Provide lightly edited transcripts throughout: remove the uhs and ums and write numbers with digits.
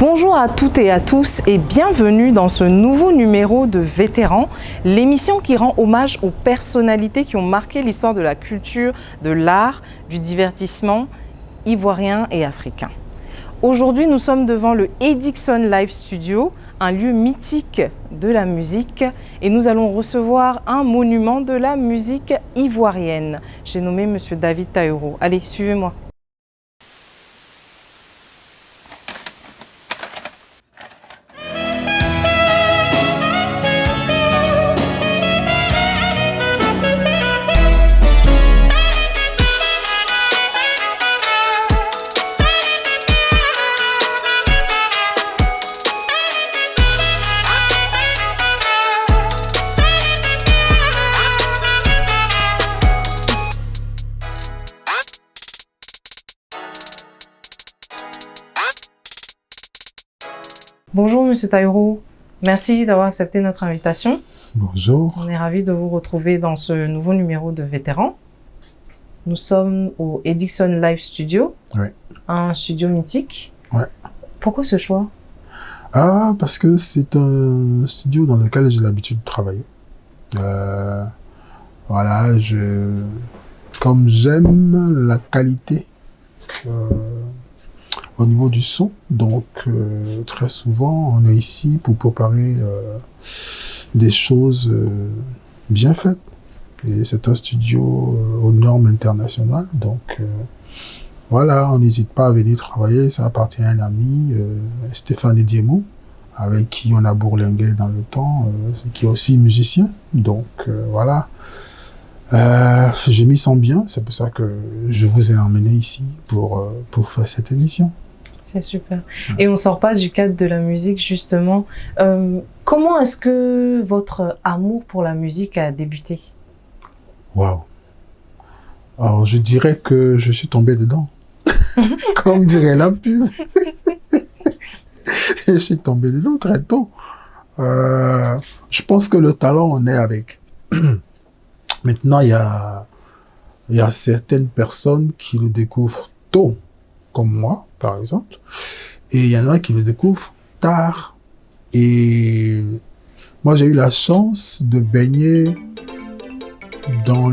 Bonjour à toutes et à tous et bienvenue dans ce nouveau numéro de Vétérans, l'émission qui rend hommage aux personnalités qui ont marqué l'histoire de la culture, de l'art, du divertissement ivoirien et africain. Aujourd'hui, nous sommes devant le Edixon Live Studio, un lieu mythique de la musique, et nous allons recevoir un monument de la musique ivoirienne. J'ai nommé Monsieur David Taïro. Allez, suivez-moi. Bonjour Monsieur Taïro, merci d'avoir accepté notre invitation. Bonjour. On est ravis de vous retrouver dans ce nouveau numéro de Vétérans. Nous sommes au Edixon Live Studio, un studio mythique. Ouais. Pourquoi ce choix? Parce que c'est un studio dans lequel j'ai l'habitude de travailler. Voilà, comme j'aime la qualité au niveau du son, donc très souvent on est ici pour préparer des choses bien faites. Et c'est un studio aux normes internationales, donc voilà, on n'hésite pas à venir travailler. Ça appartient à un ami, Stéphane Diemou, avec qui on a bourlingué dans le temps, qui est aussi musicien, donc voilà. Je m'y sens bien, c'est pour ça que je vous ai emmené ici pour faire cette émission. C'est super. Et on ne sort pas du cadre de la musique, justement. Comment est-ce que votre amour pour la musique a débuté? Waouh. Alors, je dirais que je suis tombé dedans. Comme dirait la pub. Je suis tombé dedans très tôt. Je pense que le talent, on est avec. Maintenant, il y a certaines personnes qui le découvrent tôt, comme moi, par exemple, et il y en a qui le découvrent tard. Et moi, j'ai eu la chance de baigner dans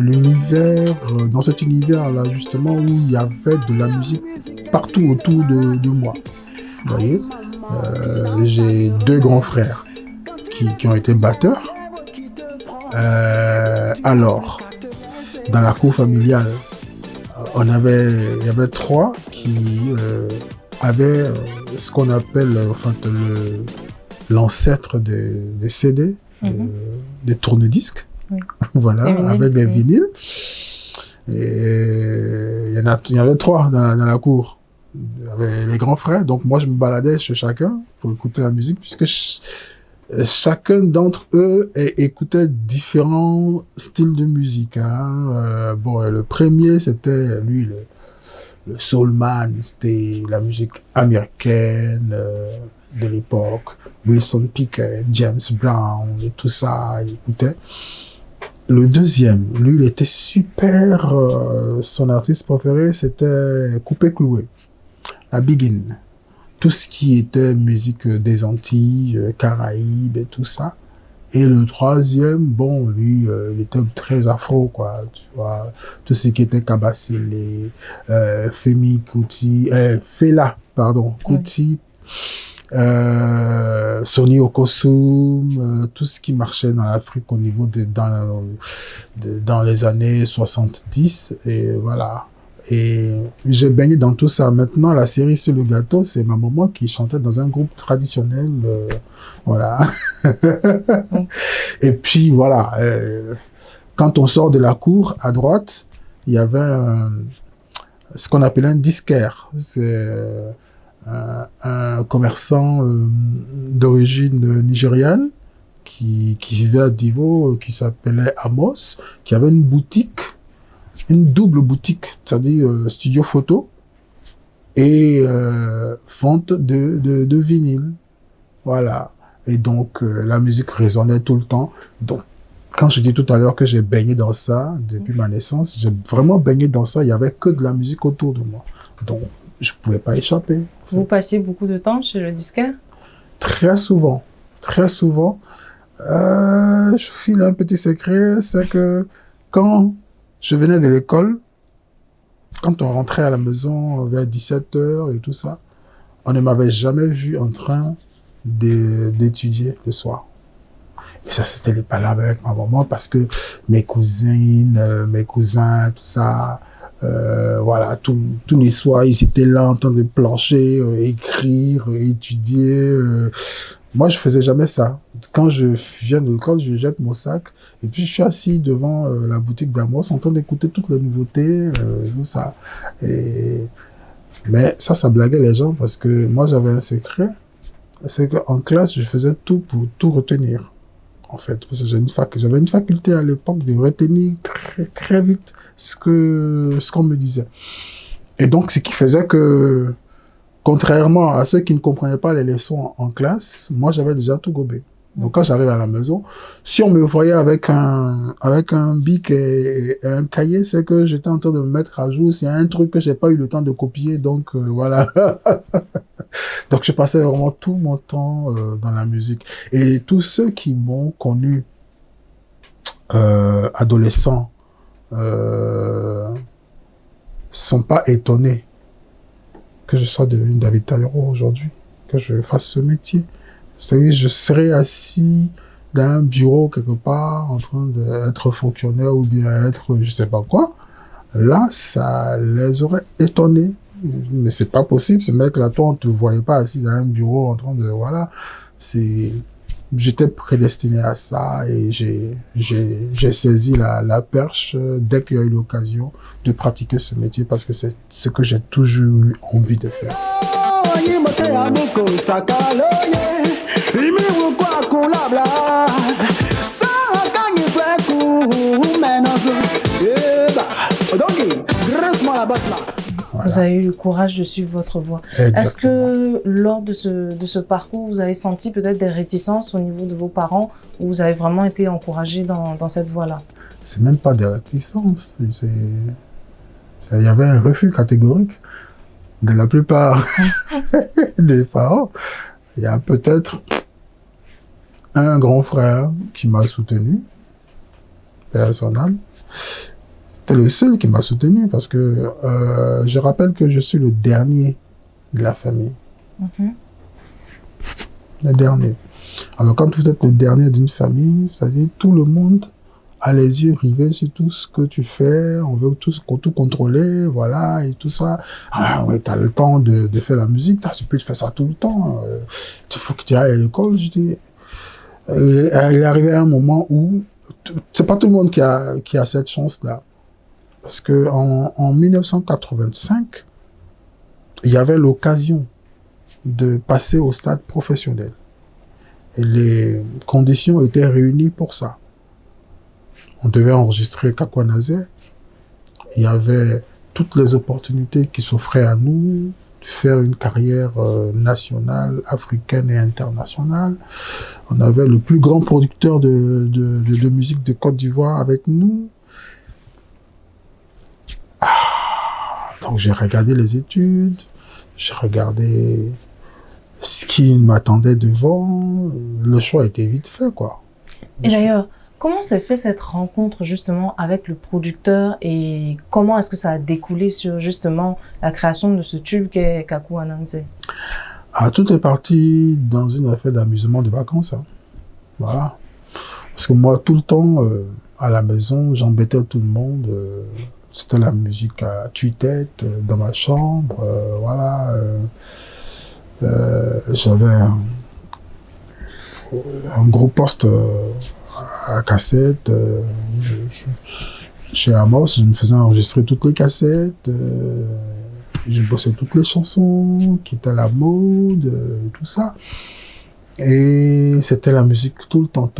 dans cet univers-là, justement, où il y avait de la musique partout autour de moi. Vous voyez, j'ai deux grands frères qui ont été batteurs. Alors, dans la cour familiale, il y avait trois qui avaient ce qu'on appelle l'ancêtre des CD, des tourne-disques, voilà, avec des vinyles. Et il y avait trois dans la cour. Il y avait les grands frères, donc moi je me baladais chez chacun pour écouter la musique, puisque chacun d'entre eux écoutait différents styles de musique. Bon, le premier, c'était lui, le soulman, c'était la musique américaine de l'époque. Wilson Pickett, James Brown et tout ça, il écoutait. Le deuxième, lui, il était super. Son artiste préféré, c'était Coupé Cloué, la Begin. Tout ce qui était musique des Antilles, Caraïbes et tout ça. Et le troisième, bon, lui, il était très afro, quoi, tu vois. Tout ce qui était Kabasele, Fela, Kuti, Sonny Okosum, tout ce qui marchait dans l'Afrique au niveau dans les années 70, et voilà. Et j'ai baigné dans tout ça. Maintenant, la cerise sur le gâteau, c'est ma maman qui chantait dans un groupe traditionnel, voilà. Et puis, voilà, quand on sort de la cour, à droite, il y avait ce qu'on appelait un disquaire. C'est un commerçant d'origine nigériane qui vivait à Divo, qui s'appelait Amos, qui avait une boutique, une double boutique, c'est-à-dire studio photo et vente de vinyle. Voilà. Et donc, la musique résonnait tout le temps. Donc, quand je dis tout à l'heure que j'ai baigné dans ça depuis ma naissance, j'ai vraiment baigné dans ça. Il y avait que de la musique autour de moi. Donc, je pouvais pas échapper. Vous passiez beaucoup de temps chez le disquaire? Très souvent, très souvent. Je file un petit secret, c'est que quand je venais de l'école, quand on rentrait à la maison vers 17h et tout ça, on ne m'avait jamais vu en train d'étudier le soir. Et ça, c'était les palabres avec ma maman parce que mes cousines, mes cousins, tout ça, voilà, tous les soirs, ils étaient là en train de plancher, écrire, étudier. Moi, je faisais jamais ça. Quand je viens de l'école, je jette mon sac et puis je suis assis devant la boutique d'Amos en train d'écouter toutes les nouveautés, tout ça. Mais ça blaguait les gens parce que moi, j'avais un secret. C'est qu'en classe, je faisais tout pour tout retenir. En fait, parce que j'avais une faculté à l'époque de retenir très, très vite ce qu'on me disait. Et donc, ce qui faisait que, contrairement à ceux qui ne comprenaient pas les leçons en classe, moi, j'avais déjà tout gobé. Donc, quand j'arrive à la maison, si on me voyait avec un bic et un cahier, c'est que j'étais en train de me mettre à jour. C'est un truc que j'ai pas eu le temps de copier. Donc, voilà. Donc, je passais vraiment tout mon temps dans la musique. Et tous ceux qui m'ont connu adolescent sont pas étonnés que je sois devenu David Taillero aujourd'hui, que je fasse ce métier. C'est-à-dire, je serais assis dans un bureau quelque part en train d'être fonctionnaire ou bien être je sais pas quoi. Là, ça les aurait étonnés. Mais c'est pas possible, ce mec-là, toi, on te voyait pas assis dans un bureau en train de, voilà. J'étais prédestiné à ça et j'ai saisi la perche dès qu'il y a eu l'occasion de pratiquer ce métier parce que c'est ce que j'ai toujours eu envie de faire. Voilà. Vous avez eu le courage de suivre votre voie. Exactement. Est-ce que lors de ce parcours, vous avez senti peut-être des réticences au niveau de vos parents ou vous avez vraiment été encouragé dans cette voie-là? C'est même pas des réticences. Il y avait un refus catégorique de la plupart des parents. Il y a peut-être un grand frère qui m'a soutenu, personnel. C'était le seul qui m'a soutenu parce que je rappelle que je suis le dernier de la famille. Le dernier. Alors, quand vous êtes le dernier d'une famille, c'est-à-dire tout le monde a les yeux rivés sur tout ce que tu fais, on veut tout contrôler, voilà, et tout ça. Ah ouais, t'as le temps de faire la musique, tu peux faire ça tout le temps. Il faut que tu ailles à l'école, je dis. Et il est arrivé un moment où c'est pas tout le monde qui a cette chance-là. Parce que en 1985, il y avait l'occasion de passer au stade professionnel. Et les conditions étaient réunies pour ça. On devait enregistrer Kakouanaze. Il y avait toutes les opportunités qui s'offraient à nous de faire une carrière nationale, africaine et internationale. On avait le plus grand producteur de musique de Côte d'Ivoire avec nous. Donc j'ai regardé les études, j'ai regardé ce qui m'attendait devant. Le choix était vite fait, quoi. Et d'ailleurs, comment s'est fait cette rencontre justement avec le producteur et comment est-ce que ça a découlé sur justement la création de ce tube qu'est Kakouanaze? Ah, tout est parti dans une affaire d'amusement de vacances. Hein. Voilà. Parce que moi, tout le temps, à la maison, j'embêtais tout le monde. C'était la musique à tue-tête dans ma chambre. Voilà. J'avais un gros poste à cassette. Chez Amos, je me faisais enregistrer toutes les cassettes. Je bossais toutes les chansons qui étaient à la mode, tout ça. Et c'était la musique tout le temps.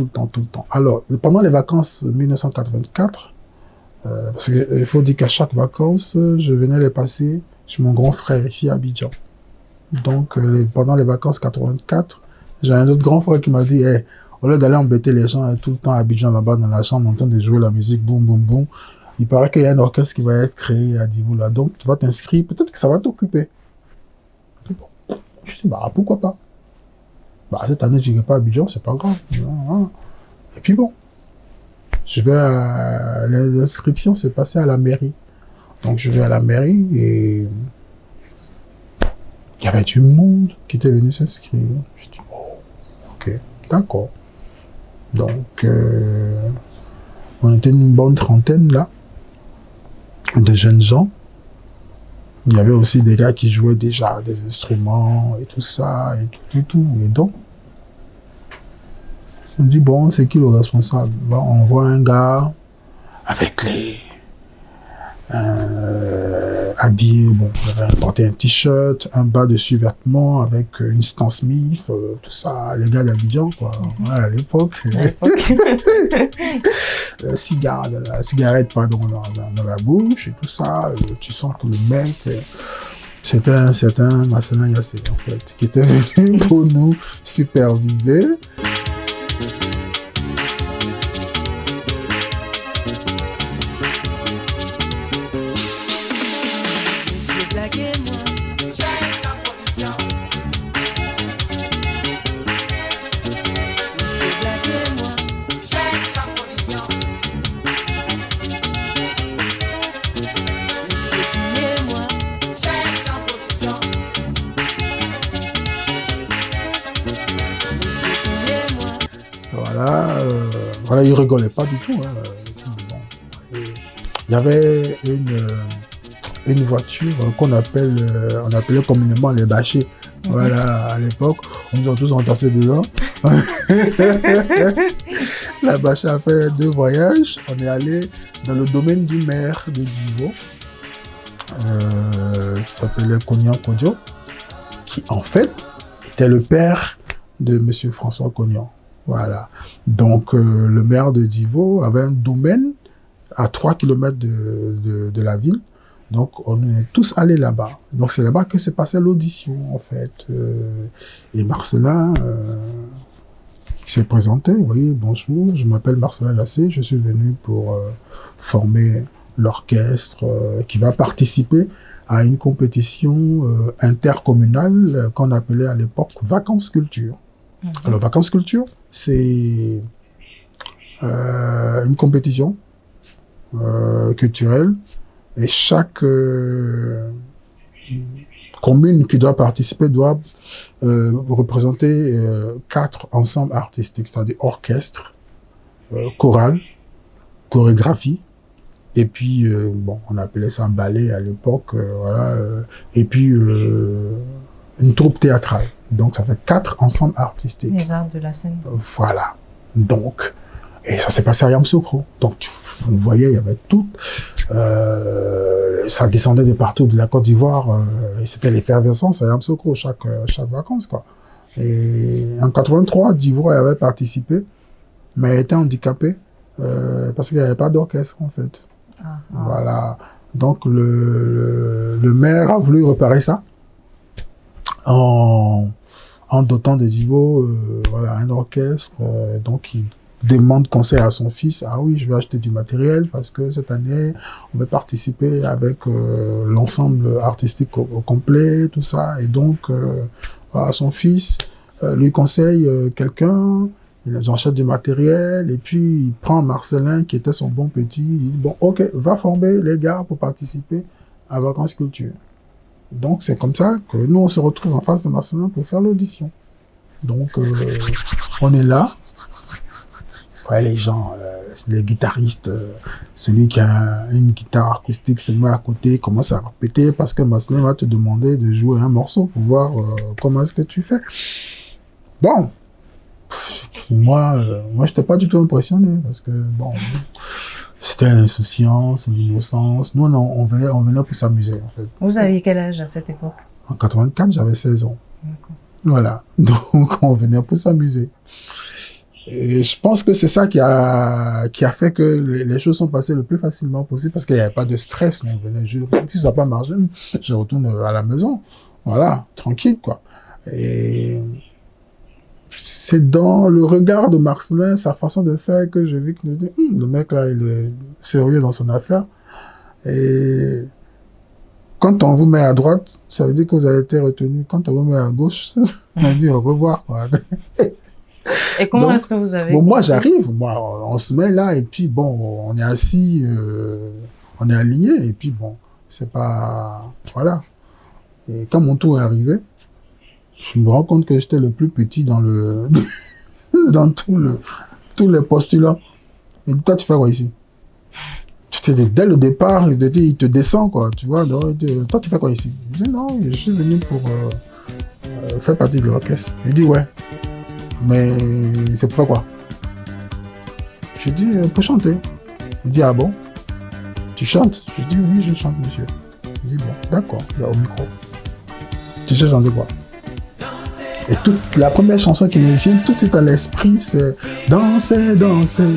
Alors, pendant les vacances 1984, parce qu'il faut dire qu'à chaque vacances, je venais les passer chez mon grand frère ici à Abidjan. Donc, pendant les vacances 84, j'ai un autre grand frère qui m'a dit, hey, au lieu d'aller embêter les gens tout le temps à Abidjan là-bas dans la chambre en train de jouer la musique, boum, boum, boum, il paraît qu'il y a un orchestre qui va être créé à Divoula. Donc, tu vas t'inscrire, peut-être que ça va t'occuper. Je dis, bah, pourquoi pas? Bah, cette année, je n'irai pas à Abidjan, c'est pas grave. Voilà. Et puis bon, je vais à l'inscription, c'est passé à la mairie. Donc, je vais à la mairie et il y avait du monde qui était venu s'inscrire. Je dis, oh, ok, d'accord. Donc, on était une bonne trentaine là, de jeunes gens. Il y avait aussi des gars qui jouaient déjà des instruments et tout ça, et tout. Et donc, on dit, bon, c'est qui le responsable? Bon, on voit un gars avec les... habillé, bon, il avait porté un t-shirt, un bas de sous-vêtement avec une Stan Smith, tout ça, les gars d'Abidjan, quoi. Ouais, à l'époque. La cigarette, pardon, dans la bouche et tout ça. Tu sens que le mec, c'était un certain Marcelin Yassé, en fait, qui était venu pour nous superviser. Voilà, il rigolait pas du tout. Hein. Bon. Il y avait une voiture qu'on on appelait communément les bâchés. Voilà, à l'époque, on nous a tous entassés dedans. La bâchée a fait 2 voyages. On est allé dans le domaine du maire de Divo, qui s'appelait Cognan Kodjo, qui en fait était le père de Monsieur François Cognan. Voilà. Donc, le maire de Divo avait un domaine à 3 km de la ville. Donc, on est tous allés là-bas. Donc, c'est là-bas que s'est passée l'audition, en fait. Et Marcelin s'est présenté. Vous voyez, bonjour, je m'appelle Marcelin Yassé. Je suis venu pour former l'orchestre qui va participer à une compétition intercommunale qu'on appelait à l'époque Vacances Culture. Alors, Vacances Culture, c'est une compétition culturelle et chaque commune qui doit participer doit représenter 4 ensembles artistiques, c'est-à-dire orchestre, chorale, chorégraphie, et puis, bon, on appelait ça ballet à l'époque, voilà, et puis une troupe théâtrale. Donc, ça fait 4 ensembles artistiques. Les arts de la scène. Voilà. Donc, et ça s'est passé à Yamoussoukro. Donc, vous voyez, il y avait tout. Ça descendait de partout de la Côte d'Ivoire. Et c'était l'effervescence à Yamoussoukro chaque vacances, quoi. Et en 83, d'Ivoire avait participé, mais était handicapé parce qu'il n'y avait pas d'orchestre, en fait. Voilà. Donc, le maire a voulu réparer ça en dotant des Ivo, voilà, un orchestre. Donc, il demande conseil à son fils. Ah oui, je vais acheter du matériel parce que cette année, on va participer avec l'ensemble artistique au complet, tout ça. Et donc, voilà, son fils lui conseille quelqu'un. Il achète du matériel et puis il prend Marcelin qui était son bon petit. Il dit, bon, ok, va former les gars pour participer à Vacances Culture. Donc, c'est comme ça que nous, on se retrouve en face de Marcelin pour faire l'audition. Donc, on est là. Ouais, les gens, les guitaristes, celui qui a une guitare acoustique se met à côté, commence à répéter parce que Marcelin va te demander de jouer un morceau pour voir comment est-ce que tu fais. Bon. Moi, j'étais pas du tout impressionné parce que, bon, c'était l'insouciance, l'innocence. Nous, on venait pour s'amuser, en fait. Vous aviez quel âge à cette époque? En 84, j'avais 16 ans. Voilà. Donc, on venait pour s'amuser. Et je pense que c'est ça qui a fait que les choses sont passées le plus facilement possible parce qu'il n'y avait pas de stress. On venait juste, si ça n'a pas marché, je retourne à la maison. Voilà. Tranquille, quoi. Et c'est dans le regard de Marcelin, sa façon de faire, que j'ai vu que le mec là, il est sérieux dans son affaire. Et quand on vous met à droite, ça veut dire que vous avez été retenu. Quand on vous met à gauche, on dit au revoir, quoi. Et comment est-ce que vous avez... Bon, moi, j'arrive. Moi, on se met là, et puis, bon, on est assis, on est aligné, et puis, bon, c'est pas... Voilà. Et quand mon tour est arrivé, je me rends compte que j'étais le plus petit dans le... dans tous les postulats. Et toi, tu fais quoi ici? Dès le départ, il te descend, quoi, tu vois. Donc, toi, tu fais quoi ici? Je dis, non, je suis venu pour faire partie de l'orchestre. Il dit, ouais. Mais c'est pour faire quoi? Je dis, pour chanter. Il dit, ah bon? Tu chantes? Je dis, oui, je chante, monsieur. Il dit, bon, d'accord, là, au micro. Tu sais chanter quoi? Et la première chanson qui me vient tout de suite à l'esprit, c'est Danser, danser,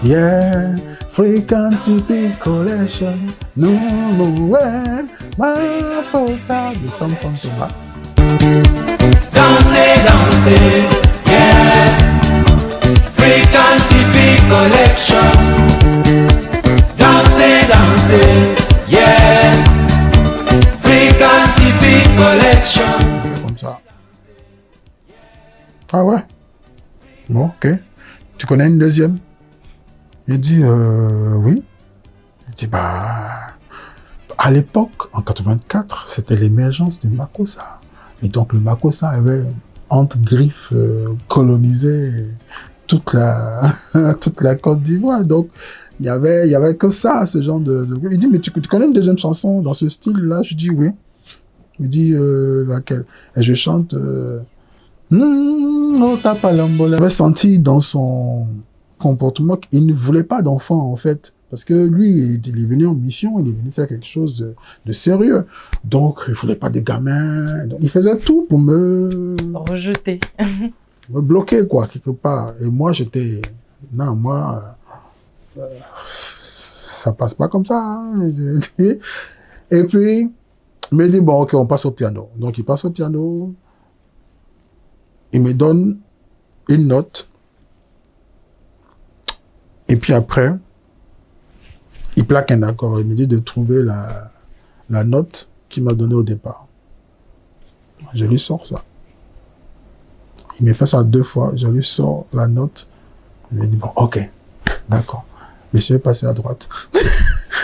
yeah, African Typic Collection, no, no, ouais, ma cosa, de Sam Thomas. Danser, danser, yeah, African Typic Collection. Danser, danser, yeah, African Typic Collection. Comme ça. Ah ouais? Bon, ok. Tu connais une deuxième? Il dit, oui. Il dit, bah, à l'époque, en 84, c'était l'émergence du Makossa. Et donc, le Makossa avait, entre griffes, colonisé toute la Côte d'Ivoire. Donc, il y avait que ça, ce genre de... Il dit, mais tu connais une deuxième chanson dans ce style-là? Je dis, oui. Il dit, laquelle? Et je chante... J'avais senti dans son comportement qu'il ne voulait pas d'enfant, en fait. Parce que lui, il est venu en mission, il est venu faire quelque chose de sérieux. Donc, il voulait pas de gamins. Donc, il faisait tout pour me... rejeter. Me bloquer, quoi, quelque part. Et moi, j'étais... Non, moi... ça passe pas comme ça. Hein. Et puis, il me dit, bon, ok, on passe au piano. Donc, il passe au piano... Il me donne une note. Et puis après, il plaque un accord. Il me dit de trouver la note qu'il m'a donnée au départ. Je lui sors ça. Il me fait ça 2 fois. Je lui sors la note. Il me dit, bon, ok, d'accord. Mais je vais passer à droite.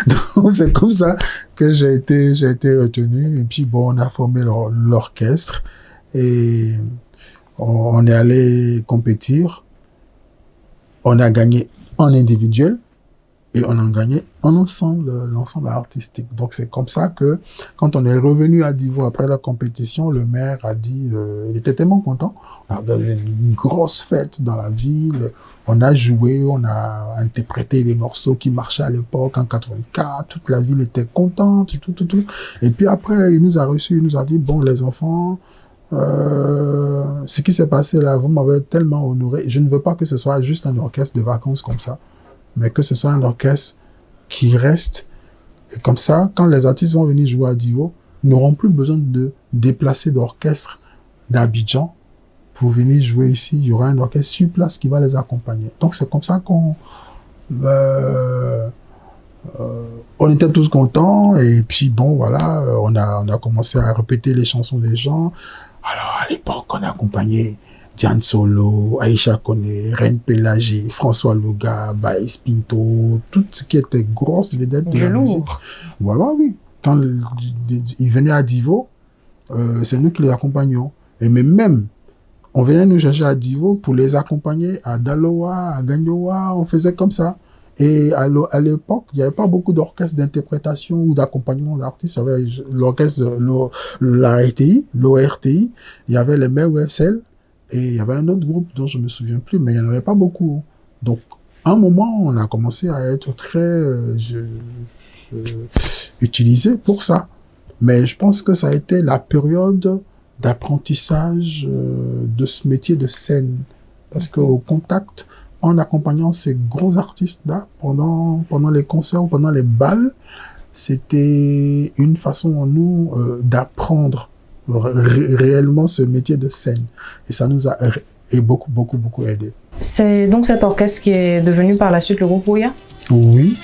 Donc, c'est comme ça que j'ai été retenu. Et puis, bon, on a formé l'orchestre. Et... on est allé compétir, on a gagné en individuel et on a gagné en ensemble, l'ensemble artistique. Donc c'est comme ça que quand on est revenu à Divo après la compétition, le maire a dit, il était tellement content, on a organisé une grosse fête dans la ville, on a joué, on a interprété des morceaux qui marchaient à l'époque en 84, toute la ville était contente, tout. Et puis après, il nous a reçus, il nous a dit, bon les enfants, ce qui s'est passé là, vous m'avez tellement honoré. Je ne veux pas que ce soit juste un orchestre de vacances comme ça, mais que ce soit un orchestre qui reste. Et comme ça, quand les artistes vont venir jouer à Divo, ils n'auront plus besoin de déplacer d'orchestre d'Abidjan pour venir jouer ici. Il y aura un orchestre sur place qui va les accompagner. Donc c'est comme ça qu'on... on était tous contents et puis bon voilà, on a commencé à répéter les chansons des gens. Alors à l'époque on a accompagné Diane Solo, Aïcha Koné, Reine Pélagée, François Louga, Baïs Pinto, tout ce qui était grosse vedette de la musique. Voilà, oui. Quand ils venaient à Divo, c'est nous qui les accompagnions. Et même on venait nous chercher à Divo pour les accompagner à Daloa, à Gagnoa, on faisait comme ça. Et à l'époque, il n'y avait pas beaucoup d'orchestres d'interprétation ou d'accompagnement d'artistes. Il y avait l'orchestre, l'ORTI, il y avait les Mères Wessel, et il y avait un autre groupe dont je me souviens plus, mais il n'y en avait pas beaucoup. Donc, à un moment, on a commencé à être très utilisé pour ça. Mais je pense que ça a été la période d'apprentissage de ce métier de scène. Parce qu'au contact, en accompagnant ces gros artistes-là, pendant les concerts ou pendant les balles, c'était une façon en nous d'apprendre réellement ce métier de scène. Et ça nous a beaucoup aidé. C'est donc cet orchestre qui est devenu par la suite le groupe Ouya? Oui.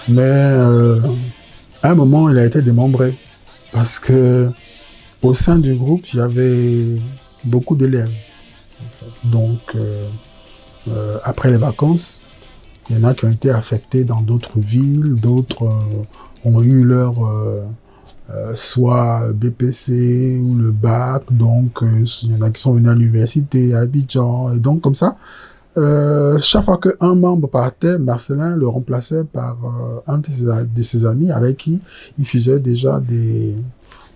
Mais à un moment, il a été démembré parce que au sein du groupe, il y avait beaucoup d'élèves. Donc, après les vacances, il y en a qui ont été affectés dans d'autres villes, d'autres ont eu leur soit le BPC ou le bac, donc il y en a qui sont venus à l'université à Abidjan, et donc comme ça, chaque fois qu'un membre partait, Marcelin le remplaçait par un de ses amis avec qui il faisait déjà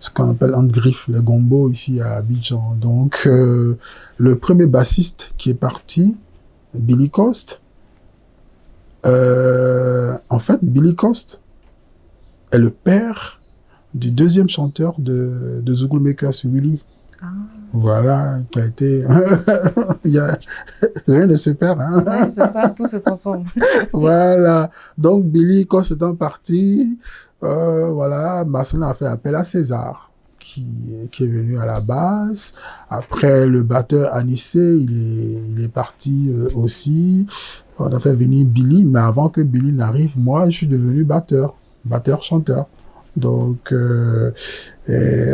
ce qu'on appelle un griffe, les gombo ici à Abidjan. Donc le premier bassiste qui est parti, Billy Coast, en fait Billy Coast est le père du deuxième chanteur de Zouglou Makers, Willy. Ah. Voilà, qui a été... Il y a... Rien ne se perd, hein. Oui, c'est ça, tout se transforme. Voilà. Donc, Billy, quand c'est un parti, voilà, Marcelin a fait appel à César, qui est venu à la basse. Après, le batteur Anissé, il est parti aussi. On a fait venir Billy, mais avant que Billy n'arrive, moi, je suis devenu batteur-chanteur. Donc,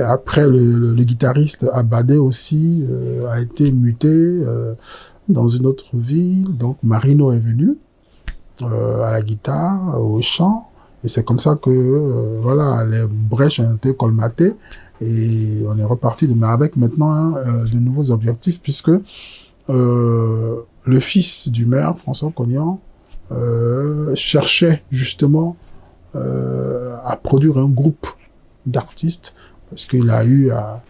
après, le guitariste Abadé aussi a été muté dans une autre ville. Donc, Marino est venu à la guitare, au chant. Et c'est comme ça que, voilà, les brèches ont été colmatées. Et on est reparti, mais avec maintenant de nouveaux objectifs, puisque le fils du maire, François Cognan, cherchait justement à produire un groupe d'artistes, parce qu'il a eu à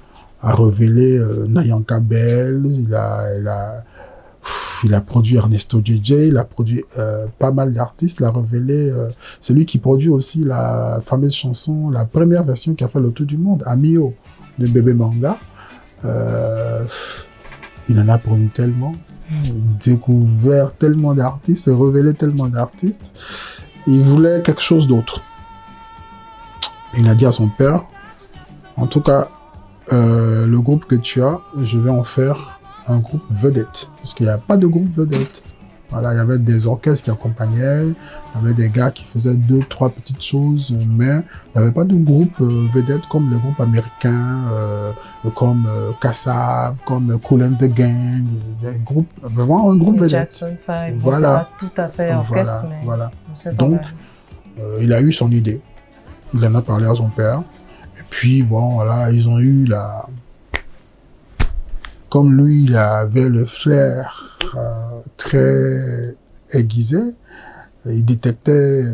révéler Nayanka Bell, il a produit Ernesto JJ, il a produit pas mal d'artistes, il a révélé, c'est lui qui produit aussi la fameuse chanson, la première version qui a fait le tour du monde, Amio, de Bébé Manga. Il en a produit tellement, découvert tellement d'artistes, révélé tellement d'artistes. Il voulait quelque chose d'autre. Il a dit à son père, en tout cas, le groupe que tu as, je vais en faire un groupe vedette. Parce qu'il n'y a pas de groupe vedette. Voilà, il y avait des orchestres qui accompagnaient, il y avait des gars qui faisaient 2-3 petites choses, mais il n'y avait pas de groupe vedette comme les groupes américains, comme Kassav, comme Kool and the Gang, des groupes, vraiment un groupe vedette. Jackson 5, voilà. Bon, tout à fait orchestre, mais voilà. Donc, il a eu son idée. Il en a parlé à son père. Et puis, bon, voilà, ils ont eu la... Comme lui, il avait le flair très aiguisé, il détectait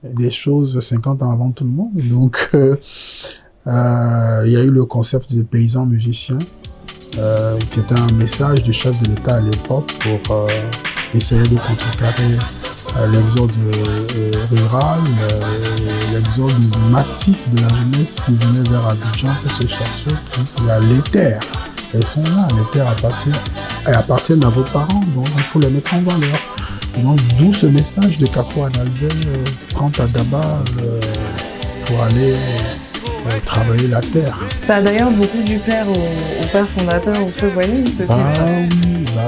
des choses 50 ans avant tout le monde. Donc, il y a eu le concept des paysans musiciens, qui était un message du chef de l'État à l'époque pour essayer de contrecarrer l'exode rural, l'exode massif de la jeunesse qui venait vers Abidjan pour se chercher. Il y a les terres. Elles sont là, les terres appartiennent à vos parents, donc il faut les mettre en valeur. Et donc, d'où ce message de Kako Anazel, prends ta daba pour aller travailler la terre. Ça a d'ailleurs beaucoup dû plaire au père fondateur, au feu voyou, ce titre.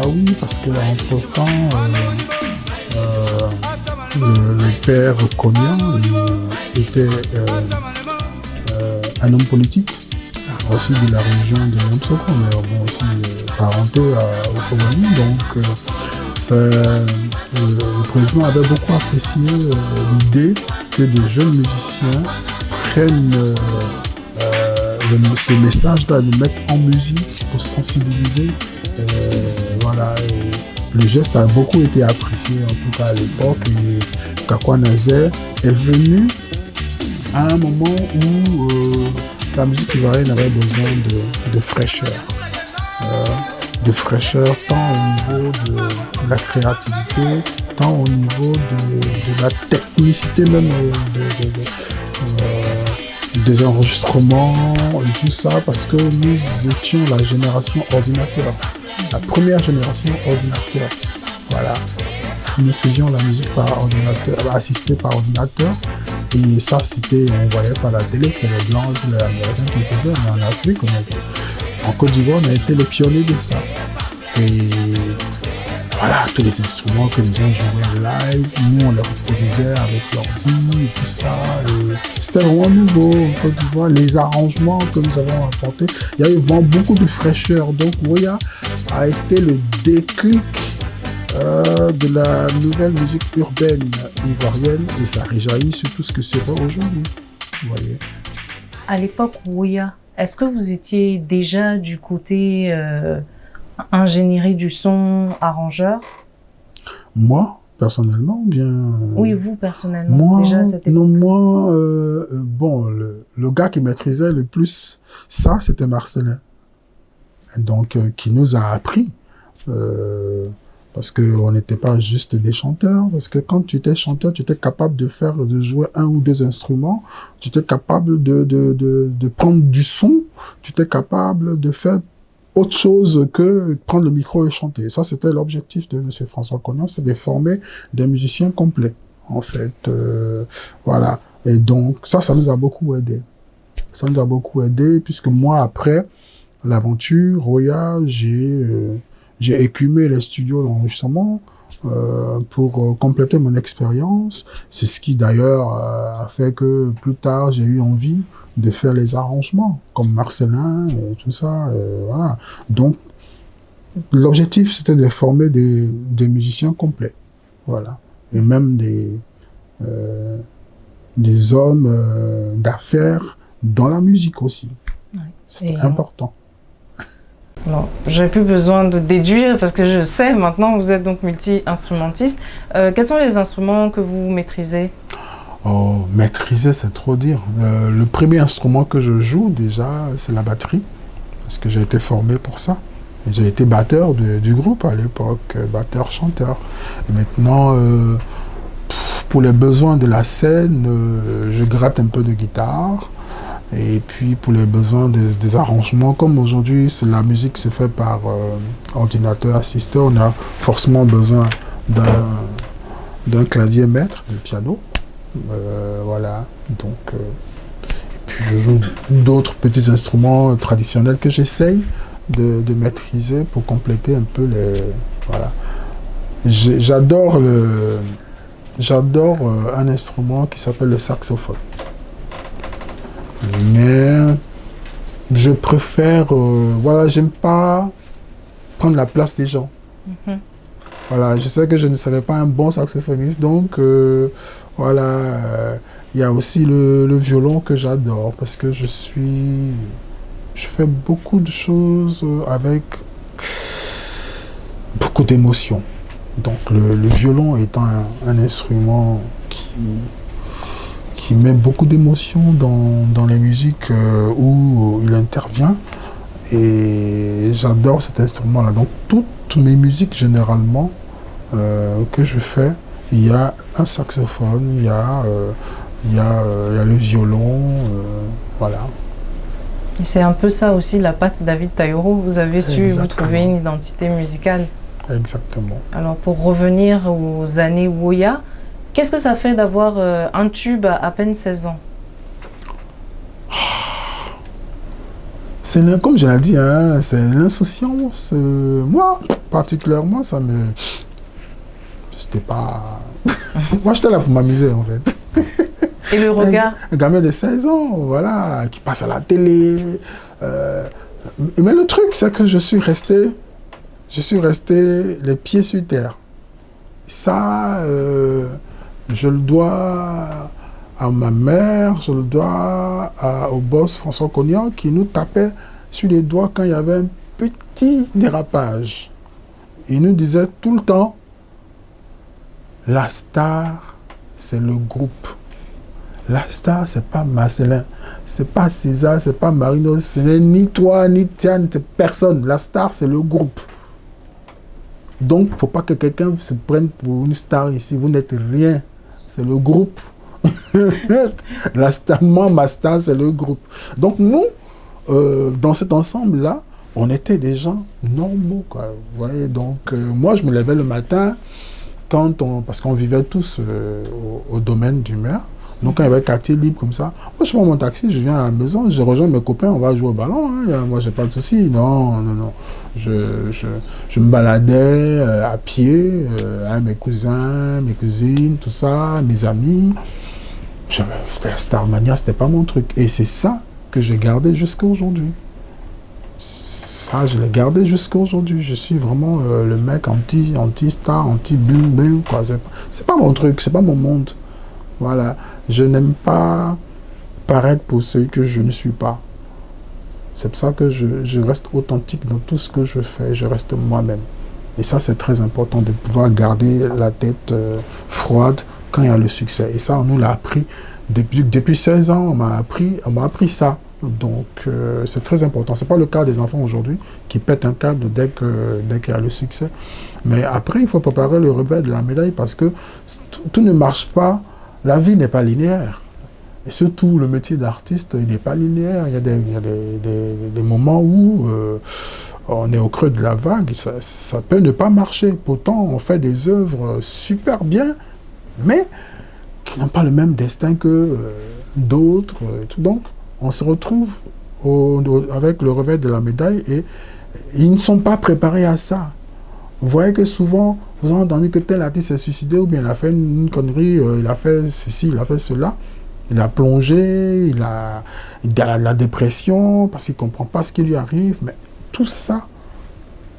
Oui, parce que entre-temps, le père Cognan était un homme politique, aussi de la région de Yamsoko, mais bon, aussi parenté au Fobani. Donc, le président avait beaucoup apprécié l'idée que des jeunes musiciens prennent ce message-là, le mettre en musique pour sensibiliser. Voilà. Et le geste a beaucoup été apprécié, en tout cas à l'époque. Et Kako Anazel est venu à un moment où la musique ivoirienne avait besoin de fraîcheur. De fraîcheur tant au niveau de la créativité, tant au niveau de la technicité même des enregistrements et tout ça, parce que nous étions la génération ordinateur, la première génération ordinateur. Voilà. Nous faisions la musique par ordinateur, assistée par ordinateur. Et ça, on voyait ça à la télé, c'était les Blancs, les Américains qui le faisaient, mais en Afrique, en Côte d'Ivoire, on a été les pionniers de ça. Et voilà, tous les instruments que les gens jouaient live, nous on les reproduisait avec l'ordi et tout ça. C'était vraiment nouveau en Côte d'Ivoire. Les arrangements que nous avons apportés, il y a eu vraiment beaucoup de fraîcheur. Donc Woya a été le déclic de la nouvelle musique urbaine ivoirienne et ça réjaillit sur tout ce que c'est vrai aujourd'hui. Vous voyez. À l'époque Woya, est-ce que vous étiez déjà du côté ingénierie du son, arrangeur? Moi, personnellement, bien... Oui, vous, personnellement, moi, déjà à cette époque. non, moi, bon, le gars qui maîtrisait le plus ça, c'était Marcelin. Donc, qui nous a appris, parce qu'on n'était pas juste des chanteurs, parce que quand tu étais chanteur, tu étais capable de jouer un ou deux instruments, tu étais capable de prendre du son, tu étais capable de faire autre chose que prendre le micro et chanter. Ça, c'était l'objectif de Monsieur François Cognan, c'est de former des musiciens complets, en fait. Voilà. Et donc, ça nous a beaucoup aidé. Ça nous a beaucoup aidé, puisque moi, après l'aventure, Roya, j'ai écumé les studios d'enregistrement pour compléter mon expérience. C'est ce qui, d'ailleurs, a fait que plus tard, j'ai eu envie de faire les arrangements, comme Marcelin et tout ça, voilà. Donc, l'objectif, c'était de former des musiciens complets, voilà. Et même des hommes d'affaires dans la musique aussi. Ouais. C'était important. Non, j'ai plus besoin de déduire parce que je sais maintenant, vous êtes donc multi-instrumentiste. Quels sont les instruments que vous maîtrisez? Oh, maîtriser, c'est trop dire. Le premier instrument que je joue, déjà, c'est la batterie. Parce que j'ai été formé pour ça. Et j'ai été batteur du groupe à l'époque, batteur-chanteur. Et maintenant, pour les besoins de la scène, je gratte un peu de guitare. Et puis, pour les besoins des arrangements, comme aujourd'hui, la musique se fait par ordinateur assisté, on a forcément besoin d'un clavier maître, de piano. Voilà, donc et puis je joue d'autres petits instruments traditionnels que j'essaye de maîtriser pour compléter un peu les... Voilà. J'adore un instrument qui s'appelle le saxophone. Mais je préfère... voilà, j'aime pas prendre la place des gens. Mm-hmm. Voilà, je sais que je ne serai pas un bon saxophoniste, donc... voilà, il y a aussi le violon que j'adore parce que je fais beaucoup de choses avec beaucoup d'émotions. Donc le violon étant un instrument qui met beaucoup d'émotions dans les musiques où il intervient et j'adore cet instrument-là. Donc toutes mes musiques généralement que je fais, il y a un saxophone, il y a le violon, voilà. Et c'est un peu ça aussi la patte David Taïro, vous avez su vous trouver une identité musicale. Exactement. Alors pour revenir aux années Woya, qu'est-ce que ça fait d'avoir un tube à peine 16 ans? Comme je l'ai dit, hein, c'est l'insouciance. Moi, particulièrement, ça me... J'étais pas... Moi, j'étais là pour m'amuser, en fait. Et le regard? Un gamin de 16 ans, voilà, qui passe à la télé. Mais le truc, c'est que je suis resté les pieds sur terre. Ça, je le dois à ma mère, je le dois au boss François Cognan qui nous tapait sur les doigts quand il y avait un petit dérapage. Il nous disait tout le temps, la star, c'est le groupe. La star, c'est pas Marcelin, c'est pas César, c'est pas Marino, ce n'est ni toi, ni Tiane, c'est personne. La star, c'est le groupe. Donc, il ne faut pas que quelqu'un se prenne pour une star ici. Vous n'êtes rien. C'est le groupe. La star, moi, ma star, c'est le groupe. Donc, nous, dans cet ensemble-là, on était des gens normaux, quoi. Vous voyez, donc, moi, je me levais le matin, parce qu'on vivait tous au domaine du maire. Donc, quand il y avait quartier libre comme ça, moi, je prends mon taxi, je viens à la maison, je rejoins mes copains, on va jouer au ballon. Hein. Moi, j'ai pas de souci. Non. Je me baladais à pied avec mes cousins, mes cousines, tout ça, mes amis. Starmania, c'était pas mon truc. Et c'est ça que j'ai gardé jusqu'à aujourd'hui. Ça, je l'ai gardé jusqu'à aujourd'hui. Je suis vraiment le mec anti-star, anti-bling-bling. C'est pas mon truc, c'est pas mon monde. Voilà. Je n'aime pas paraître pour celui que je ne suis pas. C'est pour ça que je reste authentique dans tout ce que je fais. Je reste moi-même. Et ça, c'est très important de pouvoir garder la tête froide quand il y a le succès. Et ça, on nous l'a appris. Depuis 16 ans, on m'a appris ça. Donc, c'est très important. Ce n'est pas le cas des enfants aujourd'hui qui pètent un câble dès qu'il y a le succès. Mais après, il faut préparer le revers de la médaille parce que tout ne marche pas. La vie n'est pas linéaire. Et surtout, le métier d'artiste, il n'est pas linéaire. Il y a des moments où on est au creux de la vague. Ça peut ne pas marcher. Pourtant, on fait des œuvres super bien, mais qui n'ont pas le même destin que d'autres. Donc, on se retrouve avec le revers de la médaille et ils ne sont pas préparés à ça. Vous voyez que souvent, vous avez entendu que tel artiste s'est suicidé ou bien il a fait une connerie, il a fait ceci, il a fait cela. Il a plongé, il a la dépression parce qu'il ne comprend pas ce qui lui arrive. Mais tout ça,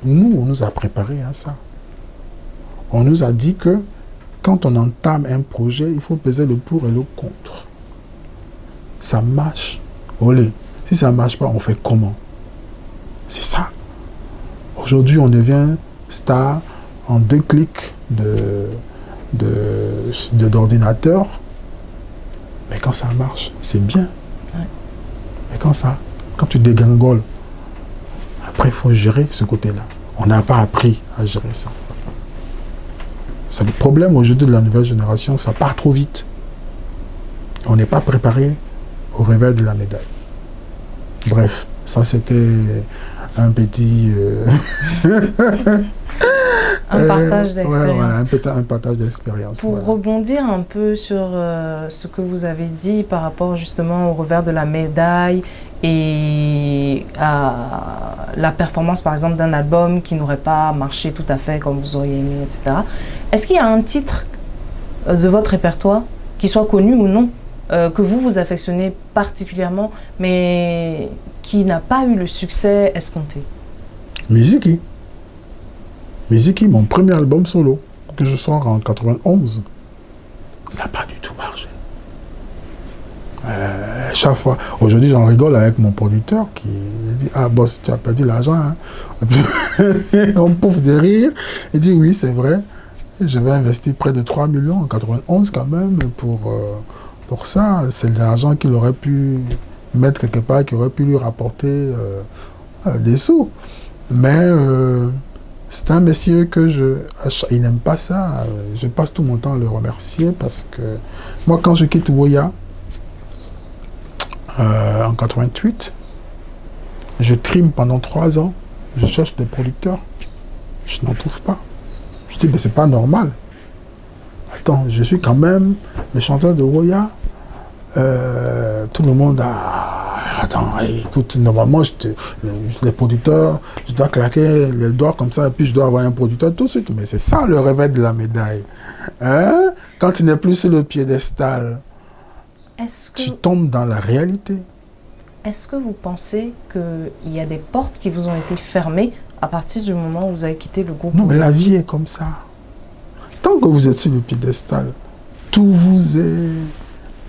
nous, on nous a préparés à ça. On nous a dit que quand on entame un projet, il faut peser le pour et le contre. Ça marche. Olé. Si ça ne marche pas, on fait comment? C'est ça. Aujourd'hui, on devient star en 2 clics d'ordinateur. Mais quand ça marche, c'est bien. Ouais. Mais quand tu dégringoles, après, il faut gérer ce côté-là. On n'a pas appris à gérer ça. C'est le problème aujourd'hui de la nouvelle génération, ça part trop vite. On n'est pas préparé au revers de la médaille. Bref, ça c'était un petit... un partage d'expérience. Ouais, voilà, un partage d'expérience. Pour rebondir un peu sur ce que vous avez dit par rapport justement au revers de la médaille et à la performance par exemple d'un album qui n'aurait pas marché tout à fait comme vous auriez aimé, etc. Est-ce qu'il y a un titre de votre répertoire, qui soit connu ou non, que vous affectionnez particulièrement, mais qui n'a pas eu le succès escompté? Miziki, mon premier album solo, que je sors en 91, il n'a pas du tout marché. Chaque fois, aujourd'hui j'en rigole avec mon producteur qui dit « Ah boss, tu as perdu l'argent hein? » On pouffe de rire. Il dit « Oui, c'est vrai, j'avais investi près de 3 millions en 91 quand même pour ça. C'est de l'argent qu'il aurait pu mettre quelque part, qui aurait pu lui rapporter des sous. Mais c'est un monsieur que il n'aime pas ça. Je passe tout mon temps à le remercier parce que moi, quand je quitte Woya, en 88, je trime pendant 3 ans. Je cherche des producteurs. Je n'en trouve pas. Je dis, mais c'est pas normal. Attends, je suis quand même le chanteur de Woya. Tout le monde a... Attends, écoute, normalement, les producteurs, je dois claquer les doigts comme ça, et puis je dois avoir un producteur tout de suite. Mais c'est ça le revers de la médaille. Hein? Quand tu n'es plus sur le piédestal, tu tombes dans la réalité. Est-ce que vous pensez qu'il y a des portes qui vous ont été fermées à partir du moment où vous avez quitté le groupe? Non, mais la vie est comme ça. Tant que vous êtes sur le piédestal, tout vous est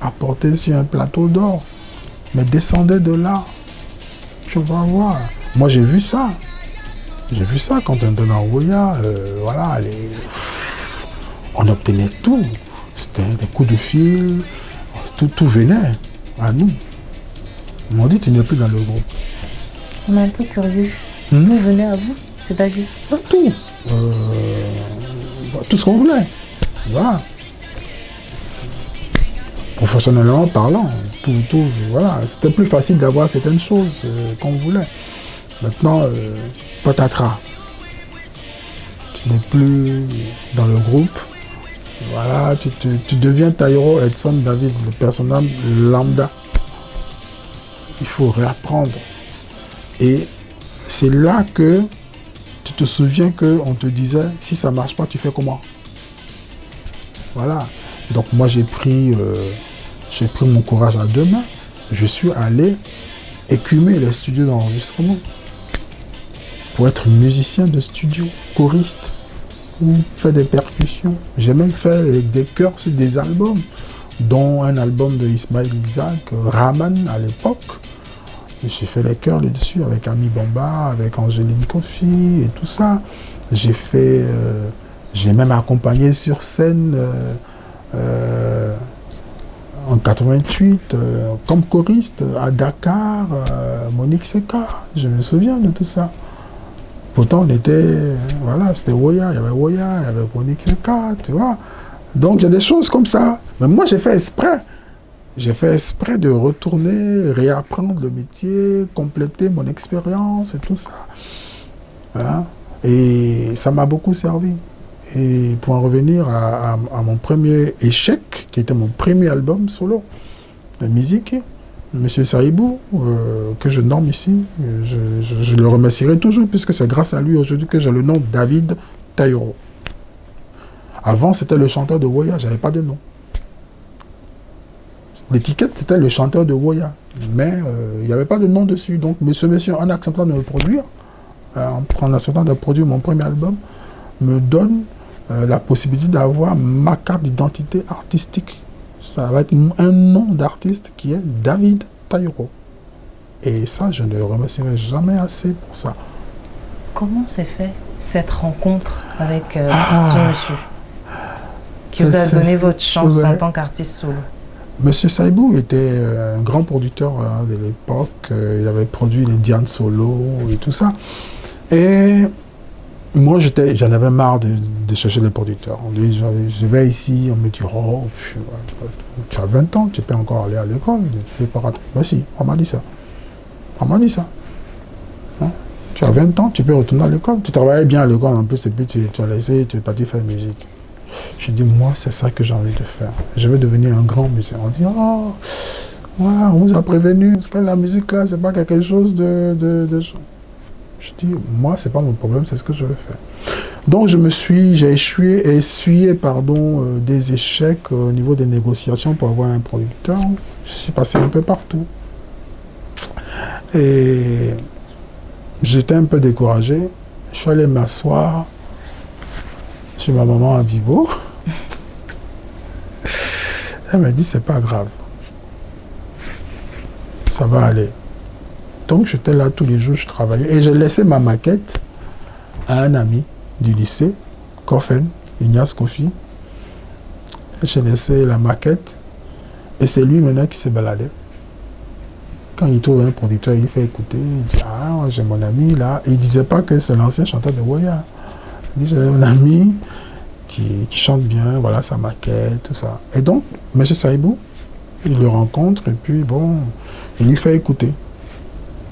apporté sur un plateau d'or. Mais descendez de là, tu vas voir. Moi, j'ai vu ça. J'ai vu ça quand on était dans Woya. Voilà, on obtenait tout. C'était des coups de fil. Tout venait à nous. Ils m'ont dit, tu n'es plus dans le groupe. On est un peu curieux. Nous venait à vous, c'est-à-dire tout. Tout ce qu'on voulait. Voilà. Professionnellement parlant, tout, voilà. C'était plus facile d'avoir certaines choses qu'on voulait. Maintenant, patatras. Tu n'es plus dans le groupe. Voilà, tu deviens Taïro Edson David, le personnage lambda. Il faut réapprendre. Et c'est là que tu te souviens qu'on te disait, si ça ne marche pas, tu fais comment? Voilà. Donc moi j'ai pris mon courage à deux mains. Je suis allé écumer les studios d'enregistrement pour être musicien de studio, choriste, ou faire des percussions. J'ai même fait des chœurs sur des albums, dont un album de Ismaël Isaac, Raman à l'époque. J'ai fait les chœurs là-dessus avec Ami Bamba, avec Angéline Kofi et tout ça. J'ai même accompagné sur scène en 88 comme choriste à Dakar, Monique Seka. Je me souviens de tout ça. Pourtant, on était, voilà, c'était Woya, il y avait Monique Seka, tu vois. Donc, il y a des choses comme ça. Mais moi, j'ai fait exprès. J'ai fait exprès de retourner, réapprendre le métier, compléter mon expérience et tout ça. Hein? Et ça m'a beaucoup servi. Et pour en revenir à mon premier échec, qui était mon premier album solo, de musique, Monsieur Saïbou, que je nomme ici, je le remercierai toujours, puisque c'est grâce à lui aujourd'hui que j'ai le nom David Taïro. Avant, c'était le chanteur de Woya, je n'avais pas de nom. L'étiquette, c'était le chanteur de Woya, mais il n'y avait pas de nom dessus. Donc, monsieur, en acceptant de me produire, en acceptant de produire mon premier album, me donne la possibilité d'avoir ma carte d'identité artistique. Ça va être un nom d'artiste qui est David Taïro. Et ça, je ne le remercierai jamais assez pour ça. Comment s'est fait cette rencontre avec ce monsieur qui vous a donné votre chance en tant qu'artiste solo? Monsieur Saïbou était un grand producteur de l'époque. Il avait produit les Diane Solo et tout ça. Et moi, j'en avais marre de chercher des producteurs. Je vais ici, on me dit, oh, tu as 20 ans, tu peux encore aller à l'école, tu ne fais pas rentrer. Mais si, on m'a dit ça. On m'a dit ça. Hein? Tu as 20 ans, tu peux retourner à l'école. Tu travaillais bien à l'école en plus, et puis tu as laissé, tu es parti faire musique. Je dis, moi, c'est ça que j'ai envie de faire. Je veux devenir un grand musicien. On dit, oh, voilà, on vous a prévenu, parce que la musique là, c'est pas quelque chose de... Je dis, moi, c'est pas mon problème, c'est ce que je veux faire. Donc, j'ai essuyé des échecs au niveau des négociations pour avoir un producteur. Je suis passé un peu partout. Et j'étais un peu découragé. Je suis allé m'asseoir chez ma maman à Divo. Elle m'a dit, c'est pas grave. Ça va aller. Donc j'étais là tous les jours, je travaillais. Et j'ai laissé ma maquette à un ami du lycée, Kofen, Ignace Kofi. J'ai laissé la maquette. Et c'est lui maintenant qui s'est baladé. Quand il trouve un producteur, il lui fait écouter. Il dit, ah, j'ai mon ami là. Et il ne disait pas que c'est l'ancien chanteur de Woya. Il dit, j'ai un ami qui chante bien, voilà sa maquette, tout ça. Et donc, M. Saïbou, il le rencontre et puis bon, il lui fait écouter.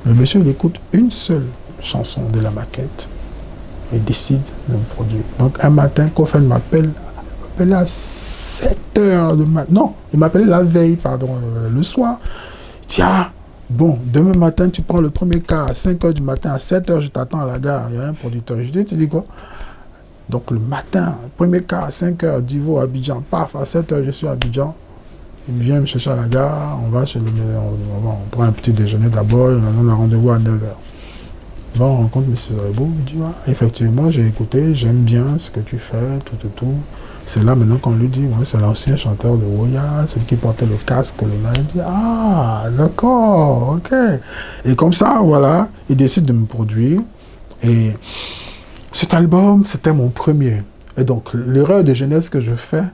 Le monsieur, il écoute une seule chanson de la maquette et décide de me produire. Donc un matin, Kofen m'appelle à 7 h du matin. Non, il m'appelait la veille, le soir. Il dit, ah, bon, demain matin, tu prends le premier car à 5 h du matin, à 7 h, je t'attends à la gare, il y a un producteur. Je dis, tu dis quoi? Donc le matin, premier car à 5 h, Divo, Abidjan, paf, à 7 h, je suis à Abidjan. Il vient me chercher à la gare, on va chez on prend un petit déjeuner d'abord, on a un rendez-vous à 9 h. Bon, on rencontre M. Saïbou, il dit, ouais, effectivement, j'ai écouté, j'aime bien ce que tu fais, tout. C'est là maintenant qu'on lui dit, ouais, c'est l'ancien chanteur de Woya, celui qui portait le casque, le nain. Il dit, ah, d'accord, ok. Et comme ça, voilà, il décide de me produire. Et cet album, c'était mon premier. Et donc, l'erreur de jeunesse que je fais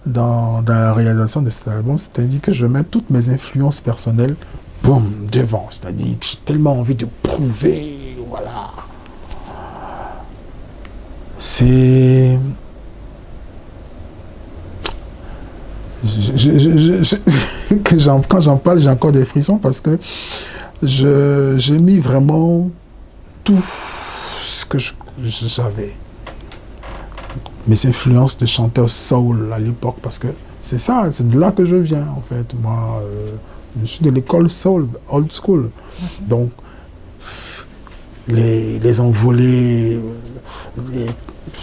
dans la réalisation de cet album, c'est-à-dire que je mets toutes mes influences personnelles, boum, devant. C'est-à-dire que j'ai tellement envie de prouver, voilà. C'est... Quand j'en parle, j'ai encore des frissons parce que j'ai mis vraiment tout ce que j'avais. mes influences de chanteur soul à l'époque, parce que c'est ça, c'est de là que je viens en fait. Moi, je suis de l'école soul, old school. Donc, les envolées,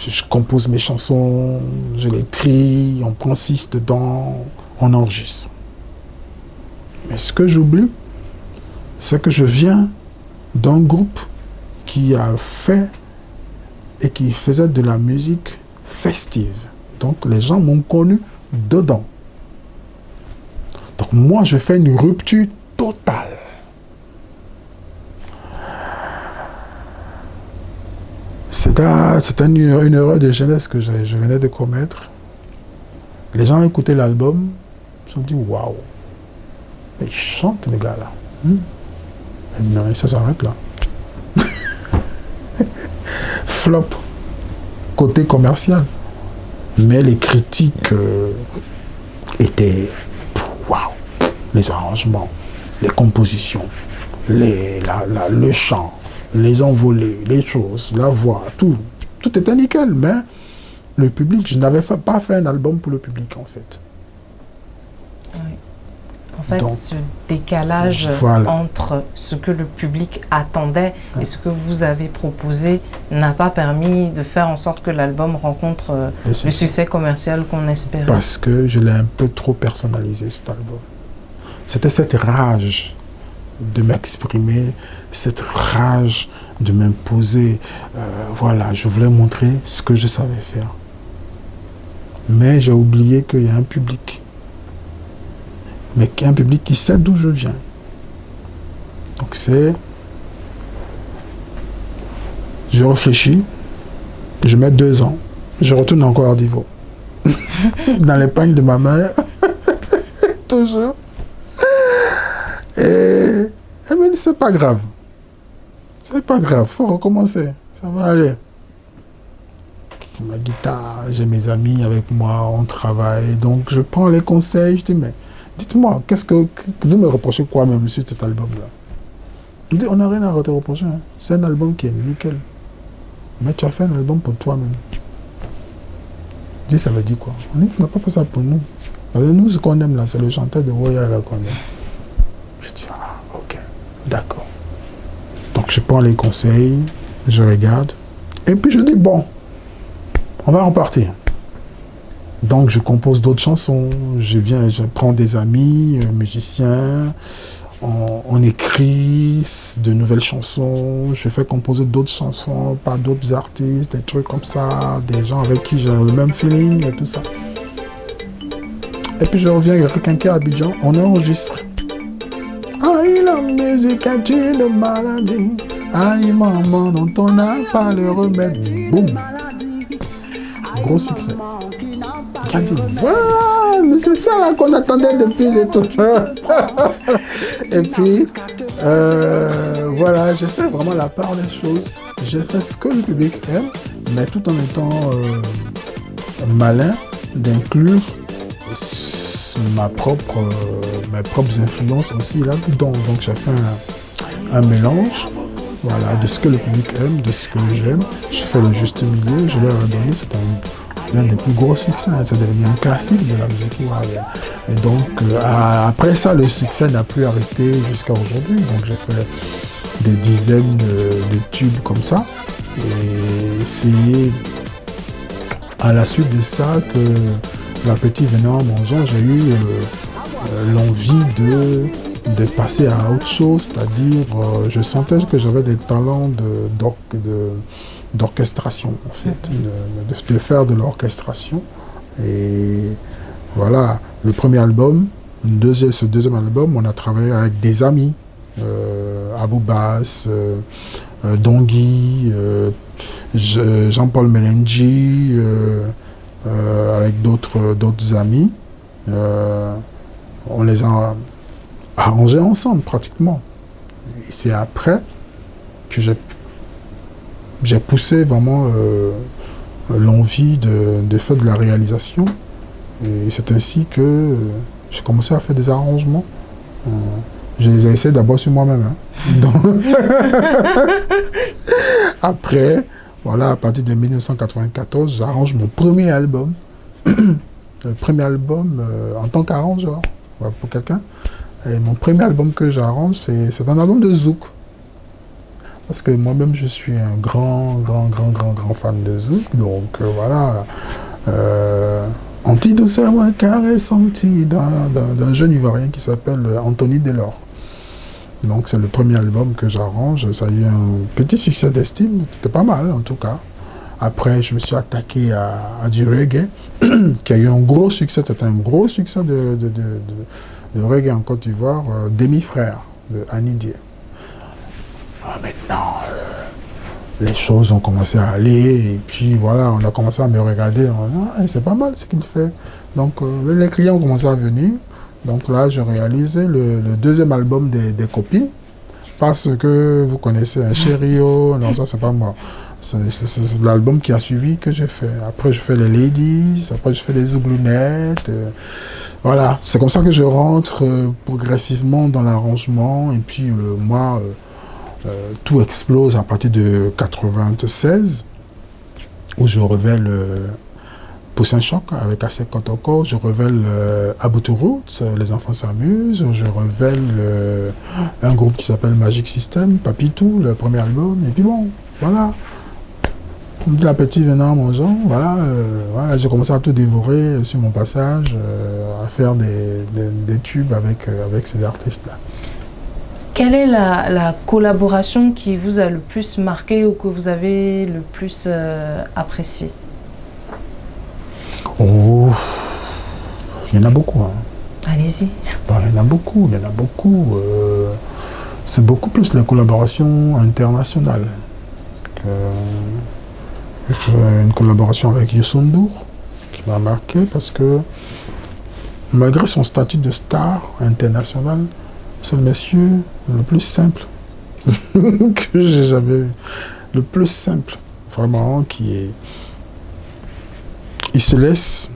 je compose mes chansons, je les trie, on prend 6 dedans, on enregistre. Mais ce que j'oublie, c'est que je viens d'un groupe qui a fait et qui faisait de la musique festive. Donc les gens m'ont connu dedans. Donc moi, je fais une rupture totale. C'était une erreur de jeunesse que je venais de commettre. Les gens ont écouté l'album, ils se sont dit waouh, ils chantent les gars là. Et non, ça s'arrête là. Flop côté commercial. Mais les critiques étaient waouh. Les arrangements, les compositions, le chant, les envolées, les choses, la voix, tout était nickel. Mais le public, je n'avais pas fait un album pour le public en fait. Oui. En fait, Donc, ce décalage entre ce que le public attendait et ce que vous avez proposé n'a pas permis de faire en sorte que l'album rencontre le succès commercial qu'on espérait. Parce que je l'ai un peu trop personnalisé, cet album. C'était cette rage de m'exprimer, cette rage de m'imposer. Voilà, je voulais montrer ce que je savais faire. Mais j'ai oublié qu'il y a un public. Mais qu'il y a un public qui sait d'où je viens. Donc c'est... Je réfléchis, je mets 2 ans, je retourne encore à Divo. Dans l'épargne de ma mère. Toujours. Et elle me dit, c'est pas grave. C'est pas grave, faut recommencer. Ça va aller. Ma guitare, j'ai mes amis avec moi, on travaille. Donc je prends les conseils, je dis, mais dites-moi, qu'est-ce que vous me reprochez quoi même sur cet album-là? Il dit, on n'a rien à te reprocher. Hein. C'est un album qui est nickel. Mais tu as fait un album pour toi-même. Je dis, ça veut dire quoi? On dit, tu n'as pas fait ça pour nous. Parce que nous, ce qu'on aime là, c'est le chanteur de Royal qu'on aime. Je dis, ah, ok, d'accord. Donc je prends les conseils, je regarde, et puis je dis, bon, on va repartir. Donc je compose d'autres chansons, je prends des amis, musiciens, on écrit de nouvelles chansons, je fais composer d'autres chansons par d'autres artistes, des trucs comme ça, des gens avec qui j'ai le même feeling et tout ça. Et puis je reviens avec quelqu'un à Abidjan, on enregistre. Aïe, la musique est une maladie. Aïe, maman, dont on n'a pas le remède. Boum. Gros succès. Il a dit, voilà, mais c'est ça là qu'on attendait depuis des tout. Et puis, voilà, j'ai fait vraiment la part des choses. J'ai fait ce que le public aime, mais tout en étant malin d'inclure mes propres influences aussi là-dedans. Donc j'ai fait un mélange, voilà, de ce que le public aime, de ce que j'aime. J'ai fait le juste milieu, je leur ai donné, c'est l'un des plus gros succès, hein. C'est devenu un classique de la musique ivoirienne. Et donc après ça, le succès n'a plus arrêté jusqu'à aujourd'hui. Donc j'ai fait des dizaines de tubes comme ça. Et c'est à la suite de ça que l'appétit venant en mangeant, j'ai eu l'envie de passer à autre chose, c'est-à-dire je sentais que j'avais des talents d'orchestration en fait, de faire de l'orchestration. Et voilà, le premier album, ce deuxième album, on a travaillé avec des amis, Abou Bass, Dongui, Jean-Paul Melenji, avec d'autres amis. On les a arrangés ensemble pratiquement. Et c'est après que j'ai poussé vraiment l'envie de faire de la réalisation. Et c'est ainsi que j'ai commencé à faire des arrangements. Je les ai essayés d'abord sur moi-même. Hein. Donc après, Voilà, à partir de 1994, j'arrange mon premier album. Le premier album en tant qu'arrangeur, pour quelqu'un. Et mon premier album que j'arrange, c'est un album de Zouk. Parce que moi-même, je suis un grand fan de Zouk. Donc voilà. Anti-douceur, moi, caresse senti d'un jeune Ivoirien qui s'appelle Anthony Delors. Donc c'est le premier album que j'arrange. Ça a eu un petit succès d'estime. C'était pas mal, en tout cas. Après, je me suis attaqué à du reggae, qui a eu un gros succès. C'était un gros succès de reggae en Côte d'Ivoire, Demi-frère de Annie Dié. Maintenant, les choses ont commencé à aller, et puis voilà, on a commencé à me regarder. C'est pas mal ce qu'il fait. Donc, les clients ont commencé à venir. Donc là, je réalisais le deuxième album des copines, parce que vous connaissez un Chério, non, ça c'est pas moi. C'est l'album qui a suivi que j'ai fait. Après, je fais les Ladies, après, je fais les Zouglounettes. Voilà, c'est comme ça que je rentre progressivement dans l'arrangement. Et puis, moi, tout explose à partir de 96, où je révèle Poussin Choc avec Assez Kotoko, je révèle Aboutourou, Les Enfants s'amusent, je révèle un groupe qui s'appelle Magic System, Papitou, le premier album. Et puis bon, voilà. On dit l'appétit venant en mangeant, voilà, voilà, j'ai commencé à tout dévorer sur mon passage, à faire des tubes avec ces artistes-là. Quelle est la collaboration qui vous a le plus marqué ou que vous avez le plus apprécié? Oh, il y en a beaucoup. Hein. Allez-y. Bon, il y en a beaucoup. C'est beaucoup plus la collaboration internationale. Une collaboration avec Youssou N'Dour qui m'a marqué parce que malgré son statut de star international, c'est le monsieur le plus simple que j'ai jamais vu. Le plus simple, vraiment, qui est... Il se laisse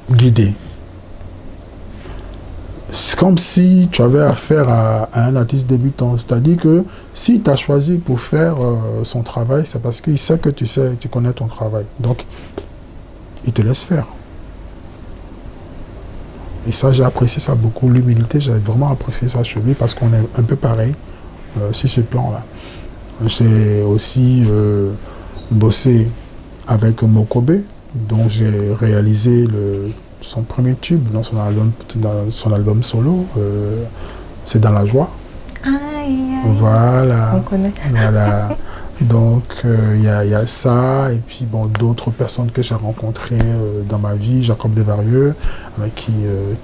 guider. C'est comme si tu avais affaire à un artiste débutant. C'est-à-dire que si tu as choisi pour faire son travail, c'est parce qu'il sait que tu connais ton travail. Donc, il te laisse faire. Et ça, j'ai apprécié ça beaucoup. L'humilité, j'ai vraiment apprécié ça chez lui parce qu'on est un peu pareil sur ce plan-là. J'ai aussi bossé avec Mokobe, dont j'ai réalisé son premier tube dans son album solo, c'est Dans la joie. Voilà. On connaît. Voilà. Donc il y a ça, et puis bon, d'autres personnes que j'ai rencontrées dans ma vie, Jacob Desvarieux, avec qui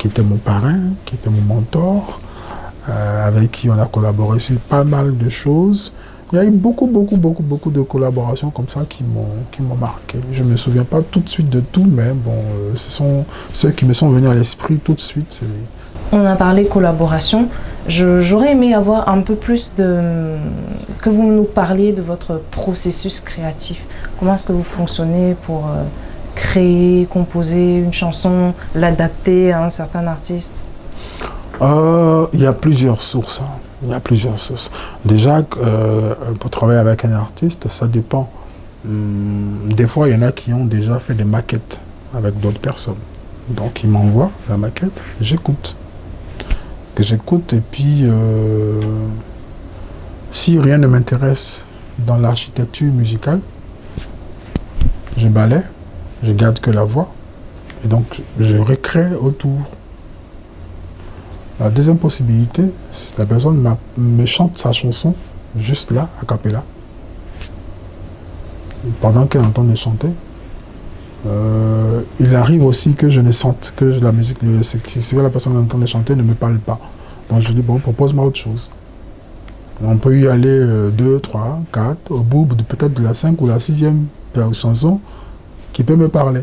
était mon parrain, qui était mon mentor, avec qui on a collaboré sur pas mal de choses. Il y a eu beaucoup de collaborations comme ça qui m'ont marqué. Je ne me souviens pas tout de suite de tout, mais bon, ce sont ceux qui me sont venus à l'esprit tout de suite. On a parlé collaboration. J'aurais aimé avoir un peu plus que vous nous parliez de votre processus créatif. Comment est-ce que vous fonctionnez pour créer, composer une chanson, l'adapter à un certain artiste? Il y a plusieurs sources. Hein. Il y a plusieurs sources. Déjà, pour travailler avec un artiste, ça dépend. Des fois, il y en a qui ont déjà fait des maquettes avec d'autres personnes. Donc, ils m'envoient la maquette, j'écoute. Et puis, si rien ne m'intéresse dans l'architecture musicale, je balaie, je garde que la voix, et donc je recrée autour. La deuxième possibilité, c'est que la personne me chante sa chanson, juste là, a cappella. Pendant qu'elle entend de chanter, il arrive aussi que je ne sente que la musique, ce que la personne entend de chanter ne me parle pas. Donc je dis, bon, propose-moi autre chose. On peut y aller 2, 3, 4, au bout peut-être de la 5 ou la 6e chanson qui peut me parler.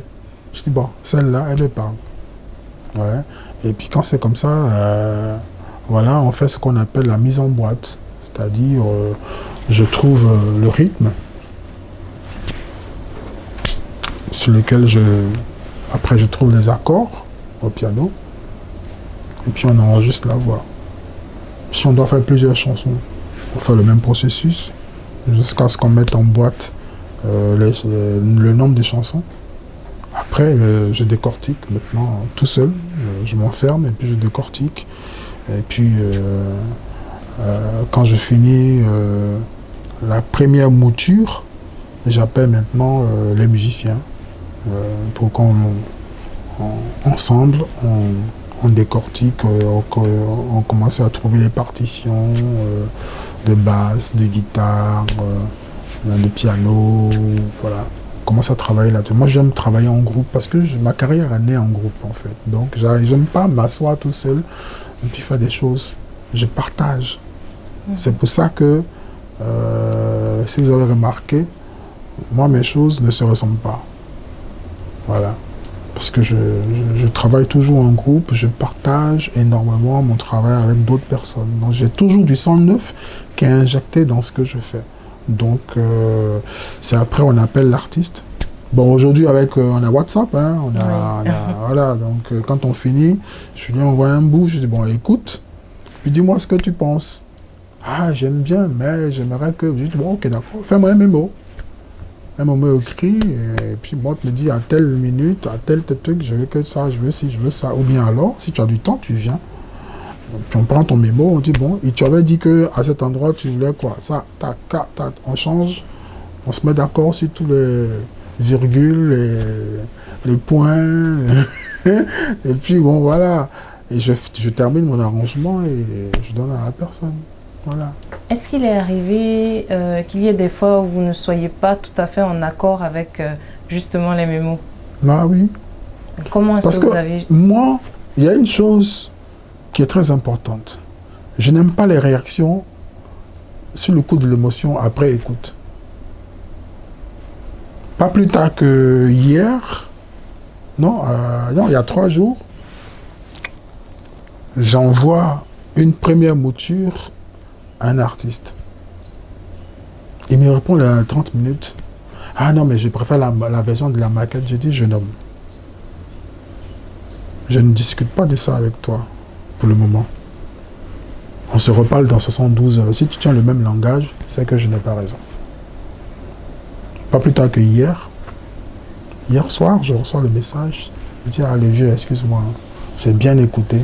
Je dis, bon, celle-là, elle me parle. Ouais. Et puis quand c'est comme ça, voilà, on fait ce qu'on appelle la mise en boîte. C'est-à-dire, je trouve le rythme sur lequel après je trouve les accords au piano, et puis on enregistre la voix. Si on doit faire plusieurs chansons, on fait le même processus jusqu'à ce qu'on mette en boîte le nombre de chansons. Après, je décortique maintenant tout seul. Je m'enferme et puis je décortique. Et puis, quand je finis la première mouture, j'appelle maintenant les musiciens pour ensemble, on décortique, on commence à trouver les partitions de basse, de guitare, de piano, voilà. On commence à travailler là-dessus. Moi, j'aime travailler en groupe parce que ma carrière est née en groupe, en fait. Donc, j'aime pas m'asseoir tout seul et puis faire des choses. Je partage. C'est pour ça que, si vous avez remarqué, moi, mes choses ne se ressemblent pas. Voilà. Parce que je travaille toujours en groupe, je partage énormément mon travail avec d'autres personnes. Donc, j'ai toujours du sang neuf qui est injecté dans ce que je fais. Donc, c'est après, on appelle l'artiste. Bon, aujourd'hui, on a WhatsApp, hein, voilà. Donc, quand on finit, je lui envoie un bout, je dis, bon, écoute, puis dis-moi ce que tu penses. Ah, j'aime bien, mais j'aimerais que... Je dis, bon, ok, d'accord, fais-moi un mémo. Un mémo écrit, et puis moi, tu me dis, à telle minute, à tel truc, je veux que ça, je veux ci, je veux ça. Ou bien alors, si tu as du temps, tu viens. Puis on prend ton mémo, on dit, bon, et tu avais dit qu'à cet endroit, tu voulais quoi? Ça, tac, on change, on se met d'accord sur tous les virgules, les points, et puis bon, voilà. Et je termine mon arrangement et je donne à la personne. Voilà. Est-ce qu'il est arrivé qu'il y ait des fois où vous ne soyez pas tout à fait en accord avec justement les mémos? Ah oui. Comment est-ce que vous avez... Moi, il y a une chose qui est très importante. Je n'aime pas les réactions sur le coup de l'émotion après écoute. Pas plus tard que hier, non, il y a 3 jours, j'envoie une première mouture à un artiste. Il me répond à 30 minutes. Ah non, mais je préfère la version de la maquette. J'ai dit, jeune homme, je ne discute pas de ça avec toi pour le moment. On se reparle dans 72 heures. Si tu tiens le même langage, c'est que je n'ai pas raison. Pas plus tard que hier soir, je reçois le message. Il dit, ah le vieux, excuse-moi, j'ai bien écouté.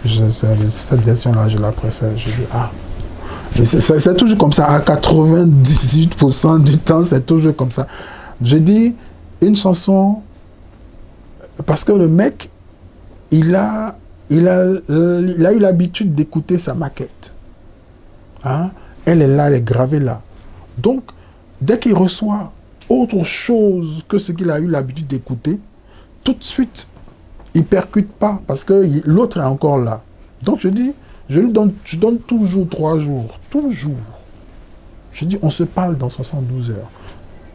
Cette version-là, je la préfère. Je dis, ah. C'est toujours comme ça. À 98% du temps, c'est toujours comme ça. Je dis, une chanson, parce que le mec, il a eu l'habitude d'écouter sa maquette. Hein? Elle est là, elle est gravée là. Donc, dès qu'il reçoit autre chose que ce qu'il a eu l'habitude d'écouter, tout de suite, il ne percute pas parce que l'autre est encore là. Donc, je dis, je donne toujours 3 jours. Toujours. Je dis, on se parle dans 72 heures.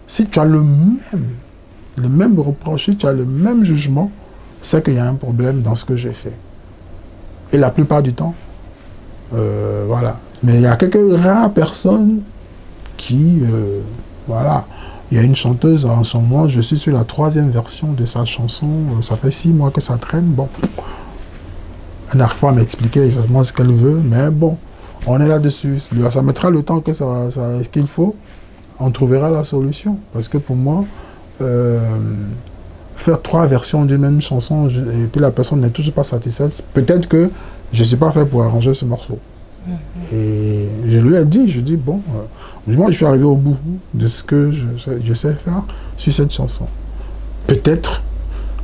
Si tu as le même reproche, si tu as le même jugement, c'est qu'il y a un problème dans ce que j'ai fait. Et la plupart du temps, voilà. Mais il y a quelques rares personnes qui, voilà. Il y a une chanteuse en ce moment, je suis sur la 3e version de sa chanson, ça fait 6 mois que ça traîne, bon. Elle n'arrive pas à m'expliquer exactement ce qu'elle veut, mais bon, on est là-dessus. Ça mettra le temps que qu'il faut, on trouvera la solution. Parce que pour moi, faire 3 versions d'une même chanson et puis la personne n'est toujours pas satisfaite, peut-être que je ne suis pas fait pour arranger ce morceau. Et je lui ai dit, bon, moi je suis arrivé au bout de ce que je sais faire sur cette chanson. Peut-être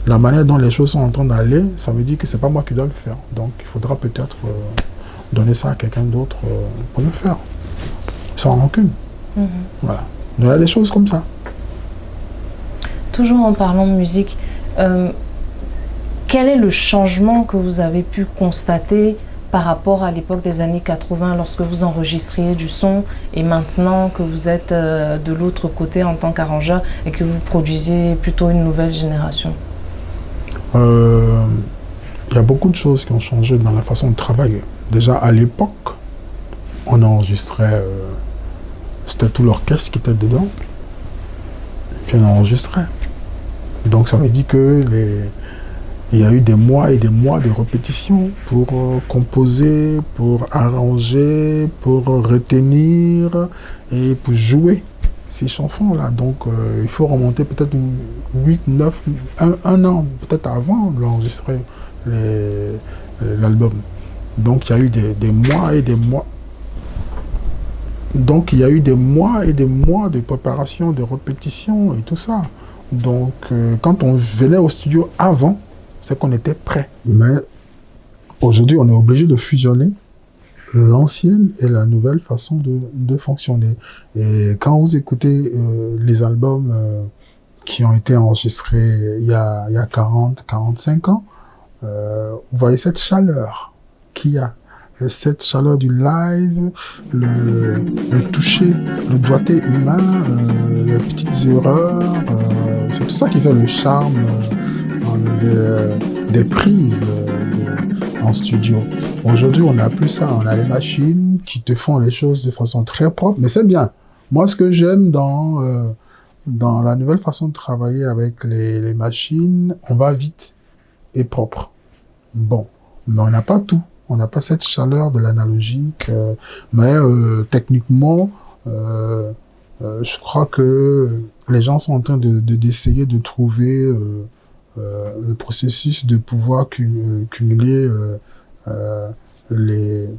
la manière dont les choses sont en train d'aller, ça veut dire que c'est pas moi qui dois le faire. Donc il faudra peut-être donner ça à quelqu'un d'autre pour le faire. Sans rancune. Voilà. Il y a des choses comme ça. Toujours en parlant de musique, quel est le changement que vous avez pu constater par rapport à l'époque des années 80 lorsque vous enregistriez du son et maintenant que vous êtes de l'autre côté en tant qu'arrangeur et que vous produisez plutôt une nouvelle génération? Il y a beaucoup de choses qui ont changé dans la façon de travailler. Déjà à l'époque, on enregistrait, c'était tout l'orchestre qui était dedans, puis on enregistrait. Donc ça veut dire que il y a eu des mois et des mois de répétition pour composer, pour arranger, pour retenir et pour jouer. ces chansons-là. Donc, il faut remonter peut-être 8, 9, un an, peut-être avant d'enregistrer l'album. Donc, il y a eu des mois et des mois. Donc, il y a eu des mois et des mois de préparation, de répétition et tout ça. Donc, quand on venait au studio avant, c'est qu'on était prêt. Mais aujourd'hui, on est obligé de fusionner l'ancienne et la nouvelle façon de fonctionner. Et quand vous écoutez les albums qui ont été enregistrés il y a 40, 45 ans, vous voyez cette chaleur qu'il y a. Cette chaleur du live, le toucher, le doigté humain, les petites erreurs, c'est tout ça qui fait le charme des prises en studio. Aujourd'hui, on n'a plus ça. On a les machines qui te font les choses de façon très propre, mais c'est bien. Moi, ce que j'aime dans la nouvelle façon de travailler avec les machines, on va vite et propre. Bon, mais on n'a pas tout. On n'a pas cette chaleur de l'analogique, mais techniquement, je crois que les gens sont en train d'essayer de trouver le processus de pouvoir cumuler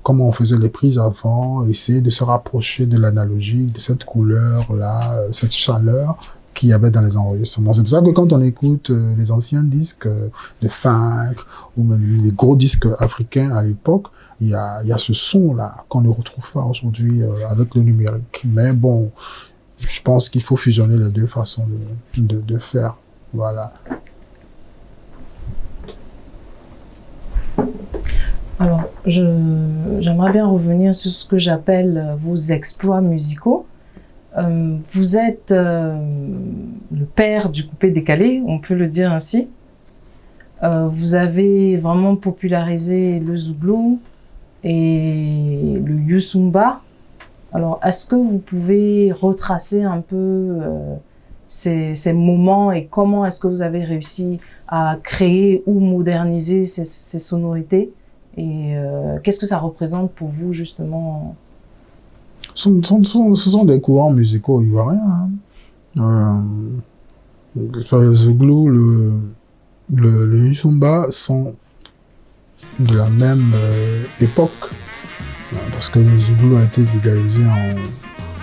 comment on faisait les prises avant, essayer de se rapprocher de l'analogique, de cette couleur-là, cette chaleur qu'il y avait dans les enregistrements. C'est pour ça que quand on écoute les anciens disques de funk ou même les gros disques africains à l'époque, il y a ce son-là qu'on ne retrouve pas aujourd'hui avec le numérique. Mais bon, je pense qu'il faut fusionner les deux façons de faire. Voilà. Alors, j'aimerais bien revenir sur ce que j'appelle vos exploits musicaux. Vous êtes le père du coupé décalé, on peut le dire ainsi. Vous avez vraiment popularisé le zouglou et le yusumba. Alors, est-ce que vous pouvez retracer un peu ces moments et comment est-ce que vous avez réussi à créer ou moderniser ces sonorités et qu'est-ce que ça représente pour vous justement? Ce sont des courants musicaux ivoiriens. Le zouglou, le yusumba sont de la même époque. Parce que le zouglou a été vulgarisé,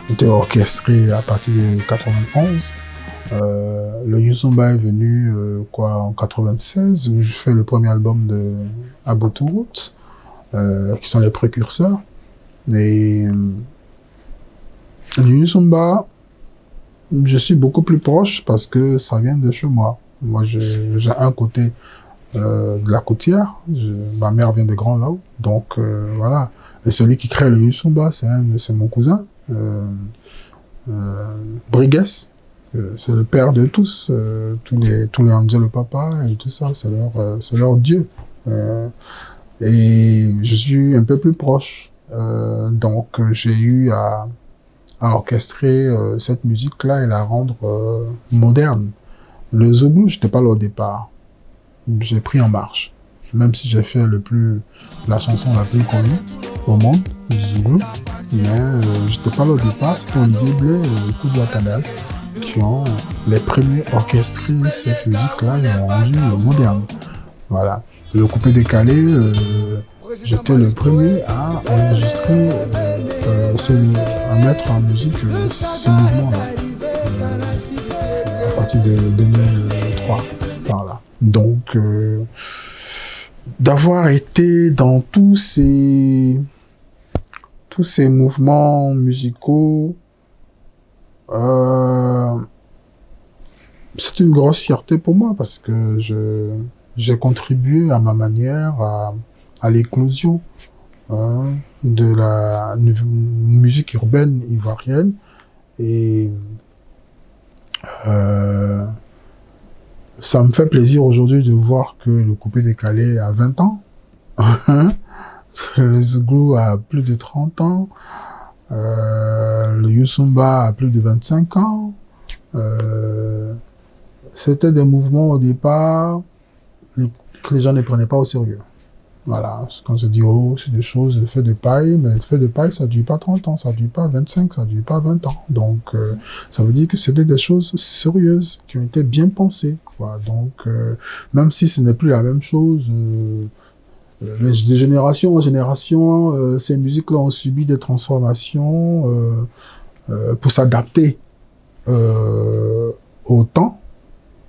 était orchestré à partir de 91. Le yusumba est venu en 96 où je fais le premier album de Abotu Roots, qui sont les précurseurs. Et le yusumba, je suis beaucoup plus proche parce que ça vient de chez moi. Moi, j'ai un côté de la côtière. Ma mère vient de Grand Lao, donc voilà. Et celui qui crée le yusumba, c'est mon cousin, Brigues. C'est le père de tous, tous les Angel Papa et tout ça, c'est leur dieu. Et je suis un peu plus proche. Donc j'ai eu à orchestrer cette musique-là et la rendre moderne. Le zouglou, j'étais pas là au départ. J'ai pris en marche. Même si j'ai fait la chanson la plus connue au monde, du zouglou. Mais j'étais pas là au départ, c'était Olivier Blais et Koudou Akadas qui ont les premiers orchestré cette musique-là et ont rendu moderne. Voilà. Le coupé décalé, j'étais le premier à enregistrer, à mettre en musique ce mouvement-là. À partir de 2003, par là. Donc, d'avoir été dans tous ces mouvements musicaux, c'est une grosse fierté pour moi parce que j'ai contribué à ma manière à l'éclosion de la musique urbaine ivoirienne et ça me fait plaisir aujourd'hui de voir que le coupé décalé a 20 ans, le zouglou a plus de 30 ans, le yusumba a plus de 25 ans. C'était des mouvements au départ que les gens ne prenaient pas au sérieux. Voilà, quand je dis oh, c'est des choses faites de paille, mais faites de paille, ça ne dure pas 30 ans, ça ne dure pas 25, ça ne dure pas 20 ans. Donc, ça veut dire que c'était des choses sérieuses, qui ont été bien pensées, quoi. Donc, même si ce n'est plus la même chose, de génération en génération, ces musiques-là ont subi des transformations pour s'adapter au temps,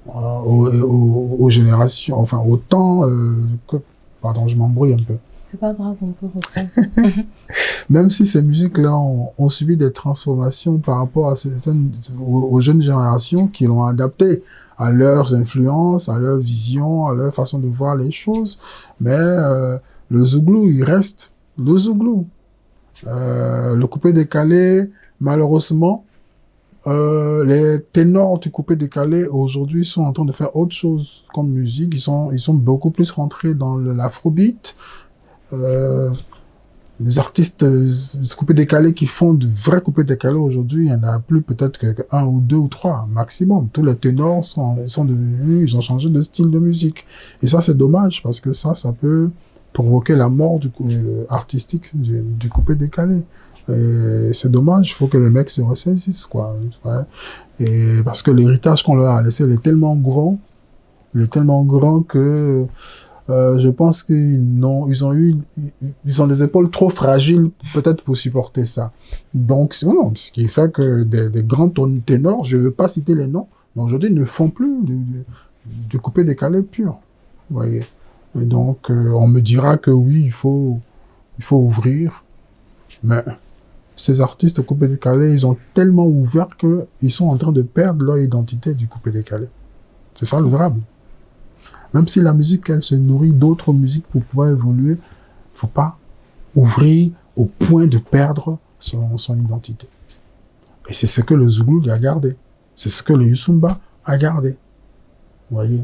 aux générations, enfin au temps pardon, je m'embrouille un peu. C'est pas grave, on peut reprendre. Même si ces musiques-là ont subi des transformations par rapport à aux jeunes générations qui l'ont adapté à leurs influences, à leur vision, à leur façon de voir les choses, mais le zouglou, il reste le zouglou. Le coupé-décalé, malheureusement, les ténors du coupé-décalé aujourd'hui sont en train de faire autre chose comme musique. Ils sont beaucoup plus rentrés dans l'afrobeat. Les artistes coupé-décalé qui font de vrais coupé-décalé aujourd'hui, il y en a plus peut-être que un ou deux ou trois maximum. Tous les ténors sont devenus, ils ont changé de style de musique. Et ça, c'est dommage parce que ça peut provoquer la mort artistique du coupé-décalé. Et c'est dommage, il faut que les mecs se ressaisissent, quoi. Ouais. Et parce que l'héritage qu'on leur a laissé, il est tellement grand que je pense qu'ils ont des épaules trop fragiles, peut-être, pour supporter ça. Donc, ce qui fait que des grands ténors, je ne veux pas citer les noms, mais aujourd'hui, ne font plus du coupé-décalé pur. Vous voyez. Et donc, on me dira que oui, il faut ouvrir, mais ces artistes coupé-décalé, ils ont tellement ouvert qu'ils sont en train de perdre leur identité du coupé-décalé. C'est ça le drame. Même si la musique, elle se nourrit d'autres musiques pour pouvoir évoluer, il faut pas ouvrir au point de perdre son identité. Et c'est ce que le Zouglou a gardé. C'est ce que le Yusumba a gardé. Vous voyez?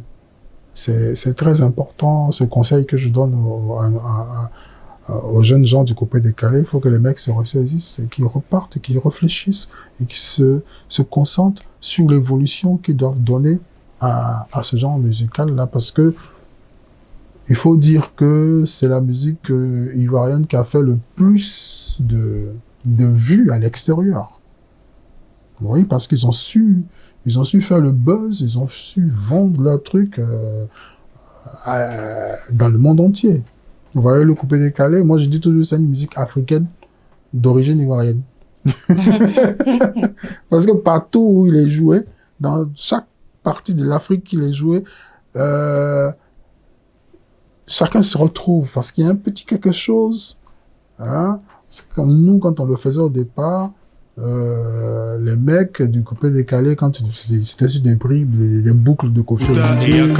C'est très important, ce conseil que je donne aux jeunes gens du coupé-décalé. Il faut que les mecs se ressaisissent et qu'ils repartent et qu'ils réfléchissent et qu'ils se concentrent sur l'évolution qu'ils doivent donner à ce genre musical-là, parce que il faut dire que c'est la musique ivoirienne qui a fait le plus de vues à l'extérieur. Oui, parce qu'ils ont su faire le buzz, ils ont su vendre leur truc dans le monde entier. Vous voyez, le coupé-décalé, moi je dis toujours c'est une musique africaine d'origine ivoirienne. Parce que partout où il est joué, dans chaque partie de l'Afrique qu'il est joué, chacun se retrouve parce qu'il y a un petit quelque chose. Hein? C'est comme nous, quand on le faisait au départ, les mecs du coupé-décalé, quand c'était sur des bribes, des boucles de Koffi Olomide,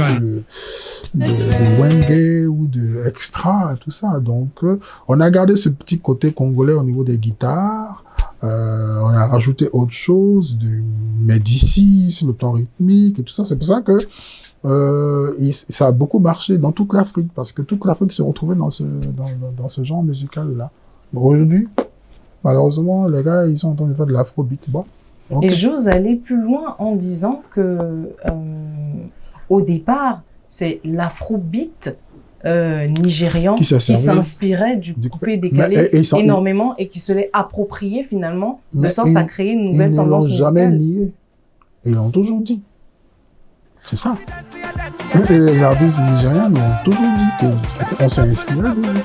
de Wenge ou de Extra, tout ça. Donc, on a gardé ce petit côté congolais au niveau des guitares. On a rajouté autre chose, de Médicis sur le plan rythmique et tout ça. C'est pour ça que ça a beaucoup marché dans toute l'Afrique, parce que toute l'Afrique se retrouvait dans ce genre musical-là. Aujourd'hui, malheureusement, les gars, ils sont en train de faire de l'afrobeat. Bon, okay. Et j'ose aller plus loin en disant que, au départ, c'est l'afrobeat nigérian qui s'inspirait du coupé-décalé énormément et qui se l'est approprié finalement, de sorte à créer une nouvelle tendance musicale. Ils ne l'ont jamais nié. Ils l'ont toujours dit. C'est ça. Et les artistes nigériens l'ont toujours dit qu'on s'est inspiré de eux.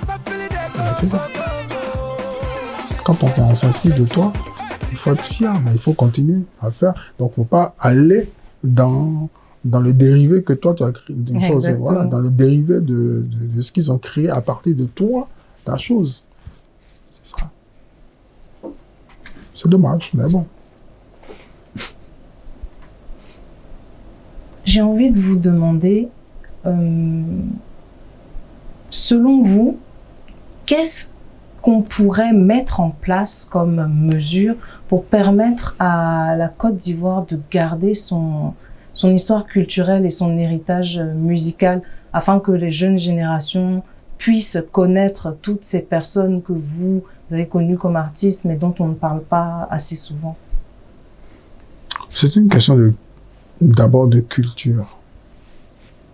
C'est ça. Quand on s'inspire de toi, il faut être fier, mais il faut continuer à faire. Donc, il ne faut pas aller dans le dérivé que toi, tu as créé. Voilà, dans le dérivé de ce qu'ils ont créé à partir de toi, ta chose. C'est ça. C'est dommage, mais bon. J'ai envie de vous demander, selon vous, qu'est-ce qu'on pourrait mettre en place comme mesure pour permettre à la Côte d'Ivoire de garder son histoire culturelle et son héritage musical, afin que les jeunes générations puissent connaître toutes ces personnes que vous avez connues comme artistes, mais dont on ne parle pas assez souvent? C'est une question d'abord de culture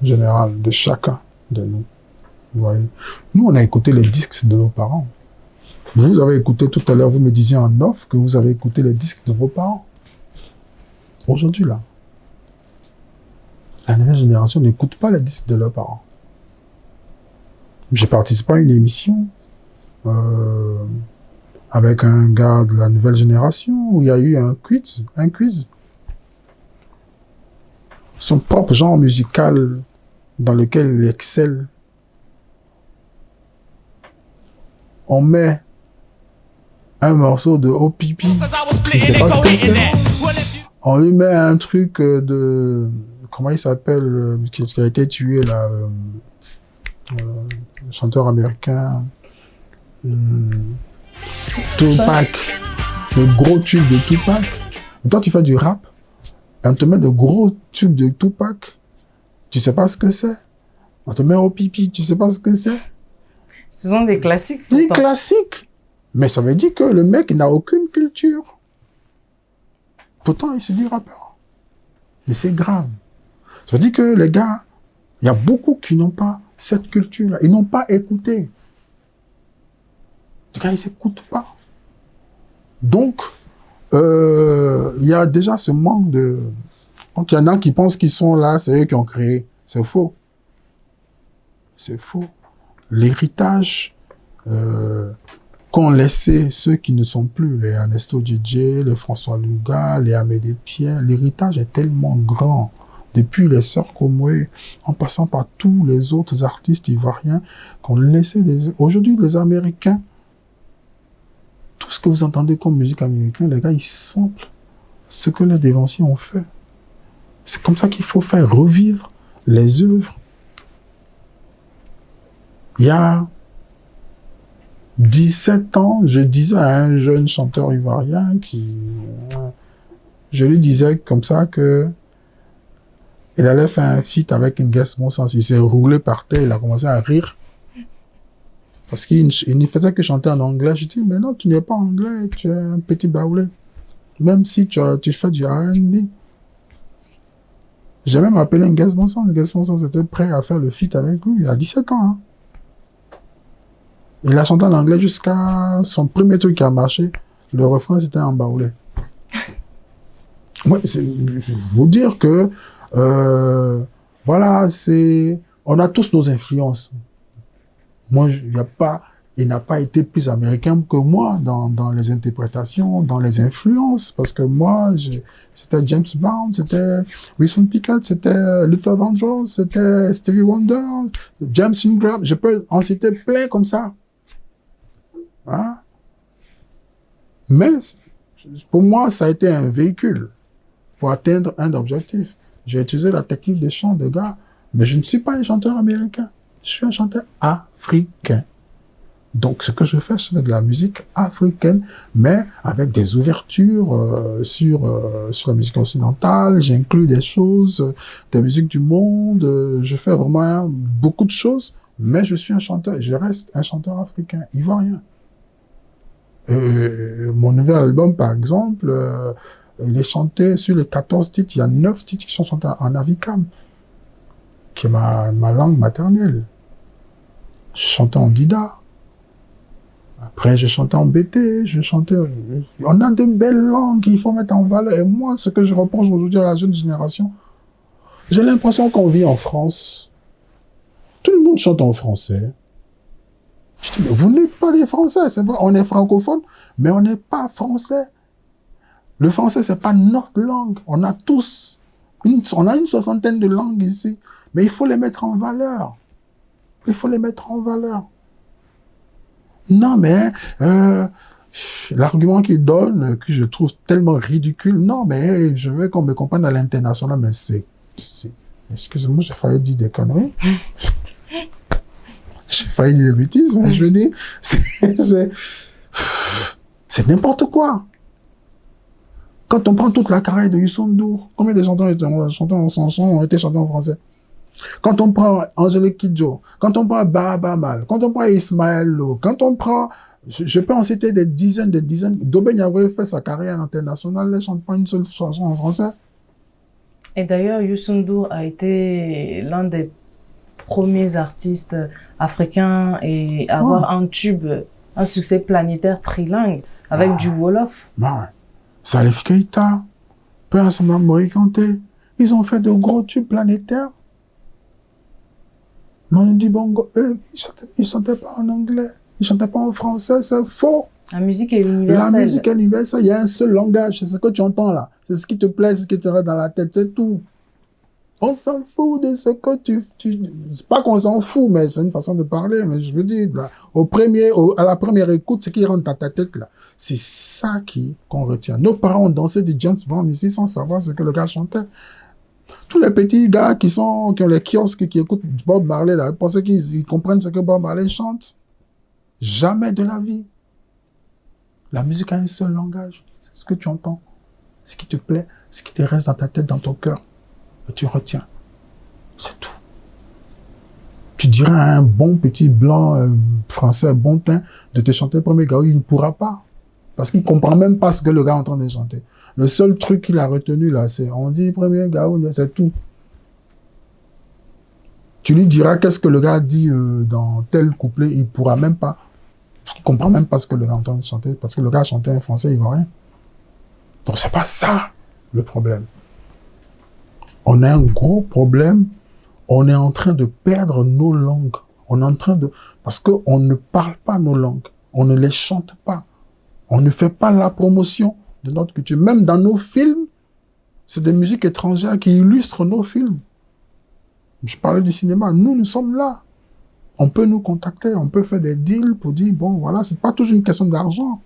générale de chacun de nous. Vous voyez. Nous, on a écouté les disques de nos parents. Vous avez écouté tout à l'heure, vous me disiez en off que vous avez écouté les disques de vos parents. Aujourd'hui, là, la nouvelle génération n'écoute pas les disques de leurs parents. J'ai participé à une émission avec un gars de la nouvelle génération où il y a eu un quiz. Son propre genre musical dans lequel il excelle. On met un morceau de Opipi, il sait pas ce que c'est. On lui met un truc de... Comment il s'appelle, qui a été tué là, le chanteur américain, Tupac, le gros tube de Tupac. Et toi, tu fais du rap, et on te met de gros tubes de Tupac, tu sais pas ce que c'est. On te met au pipi, tu sais pas ce que c'est. Ce sont des classiques. Des classiques. Mais ça veut dire que le mec n'a aucune culture. Pourtant, il se dit rappeur. Mais c'est grave. Ça veut dire que les gars, il y a beaucoup qui n'ont pas cette culture-là. Ils n'ont pas écouté. Les gars, ils s'écoutent pas. Donc, il y a déjà ce manque de... Donc, il y en a qui pensent qu'ils sont là, c'est eux qui ont créé. C'est faux. C'est faux. L'héritage qu'ont laissé ceux qui ne sont plus, les Ernesto DJ, les François Luga, les Amédée Pierre, l'héritage est tellement grand. Depuis les Sœurs Komoé, en passant par tous les autres artistes ivoiriens qu'on laissé des... Aujourd'hui, les Américains, tout ce que vous entendez comme musique américaine, les gars, ils samplent ce que les dévanciers ont fait. C'est comme ça qu'il faut faire revivre les œuvres. Il y a 17 ans, je disais à un jeune chanteur ivoirien je lui disais comme ça que il allait faire un feat avec un guest bon sens. Il s'est roulé par terre, il a commencé à rire. Parce qu'il ne faisait que chanter en anglais. Je dis, mais non, tu n'es pas anglais, tu es un petit baoulé. Même si tu fais du R&B. J'ai même appelé un guest bon sens. Le guest bon sens était prêt à faire le feat avec lui. Il a 17 ans, hein. Il a chanté en anglais jusqu'à son premier truc qui a marché. Le refrain, c'était en baoulé. Moi, je vous dire que, voilà, on a tous nos influences. Moi, il n'a pas été plus américain que moi dans les interprétations, dans les influences, parce que moi, c'était James Brown, c'était Wilson Pickett, c'était Luther Vandross, c'était Stevie Wonder, James Ingram, je peux en citer plein comme ça. Hein? Mais, pour moi, ça a été un véhicule pour atteindre un objectif. J'ai utilisé la technique de chant des gars, mais je ne suis pas un chanteur américain. Je suis un chanteur africain. Donc, ce que je fais de la musique africaine, mais avec des ouvertures sur la musique occidentale. J'inclus des choses, des musiques du monde. Je fais vraiment beaucoup de choses, mais je suis un chanteur. Je reste un chanteur africain, ivoirien. Mon nouvel album, par exemple, il est chanté sur les 14 titres. Il y a 9 titres qui sont chantés en avikam, qui est ma langue maternelle. Je chantais en dida. Après, je chantais en BT, on a de belles langues qu'il faut mettre en valeur. Et moi, ce que je reproche aujourd'hui à la jeune génération, j'ai l'impression qu'on vit en France. Tout le monde chante en français. Je dis, mais vous n'êtes pas des Français, c'est vrai, on est francophone, mais on n'est pas français. Le français, c'est pas notre langue. On a tous, une 60aine de langues ici, mais il faut les mettre en valeur. Il faut les mettre en valeur. Non, mais l'argument qu'il donne, que je trouve tellement ridicule, non, mais je veux qu'on me comprenne à l'international, mais excusez-moi, j'ai failli dire des conneries. J'ai failli dire des bêtises, mais je veux dire, c'est n'importe quoi. Quand on prend toute la carrière de Youssou N'Dour, combien de chanteurs ont été chantés en français? Quand on prend Angélique Kidjo, quand on prend Baba Mal, quand on prend Ismaël Lo, quand on prend, je peux en citer des dizaines, Dobé Niagoye fait sa carrière internationale, il ne chante pas une seule chanson en français. Et d'ailleurs, Youssou N'Dour a été l'un des premiers artistes africains et avoir un tube, un succès planétaire trilingue avec du Wolof. Bah ouais. Salif Keita, Père Assama Mori Kanté, ils ont fait de gros tubes planétaires. Mais on dit, bon, ils chantaient pas en anglais, ils chantaient pas en français, c'est faux. La musique est universelle. La musique est universelle, il y a un seul langage, c'est ce que tu entends là. C'est ce qui te plaît, ce qui te reste dans la tête, c'est tout. On s'en fout de ce que c'est pas qu'on s'en fout, mais c'est une façon de parler, mais je veux dire, là, à la première écoute, ce qui rentre dans ta tête là, c'est ça qu'on retient. Nos parents ont dansé du James Brown ici sans savoir ce que le gars chantait. Tous les petits gars qui ont les kiosques, qui écoutent Bob Marley là, ils pensaient qu'ils comprennent ce que Bob Marley chante. Jamais de la vie. La musique a un seul langage. C'est ce que tu entends, ce qui te plaît, ce qui te reste dans ta tête, dans ton cœur. Et tu retiens. C'est tout. Tu dirais à un bon petit blanc français, bon teint, de te chanter le premier gars, il ne pourra pas. Parce qu'il comprend même pas ce que le gars est en train de chanter. Le seul truc qu'il a retenu là, c'est, on dit premier gars, c'est tout. Tu lui diras qu'est-ce que le gars dit dans tel couplet, il pourra même pas. Il comprend même pas ce que le gars est en train de chanter, parce que le gars chantait en français ivoirien. Donc c'est pas ça le problème. On a un gros problème, on est en train de perdre nos langues. On est en train de... Parce qu'on ne parle pas nos langues, on ne les chante pas. On ne fait pas la promotion de notre culture. Même dans nos films, c'est des musiques étrangères qui illustrent nos films. Je parlais du cinéma, nous sommes là. On peut nous contacter, on peut faire des deals pour dire, bon, voilà, c'est pas toujours une question d'argent.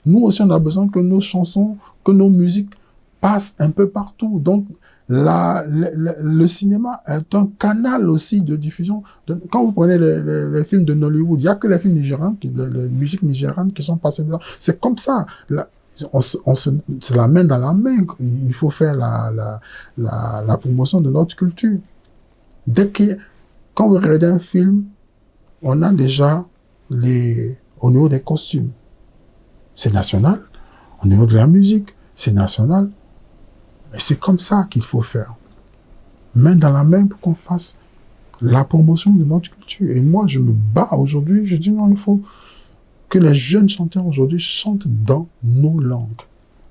Nous aussi, on a besoin que nos chansons, que nos musiques passent un peu partout. Donc, le cinéma est un canal aussi de diffusion. Quand vous prenez les films de Nollywood, il n'y a que les films nigérians, les musiques nigérianes qui sont passées dedans. C'est comme ça. C'est la main dans la main. Il faut faire la promotion de notre culture. Quand vous regardez un film, on a déjà au niveau des costumes, c'est national. Au niveau de la musique, c'est national. Et c'est comme ça qu'il faut faire. Main dans la main pour qu'on fasse la promotion de notre culture. Et moi, je me bats aujourd'hui. Je dis non, il faut que les jeunes chanteurs aujourd'hui chantent dans nos langues.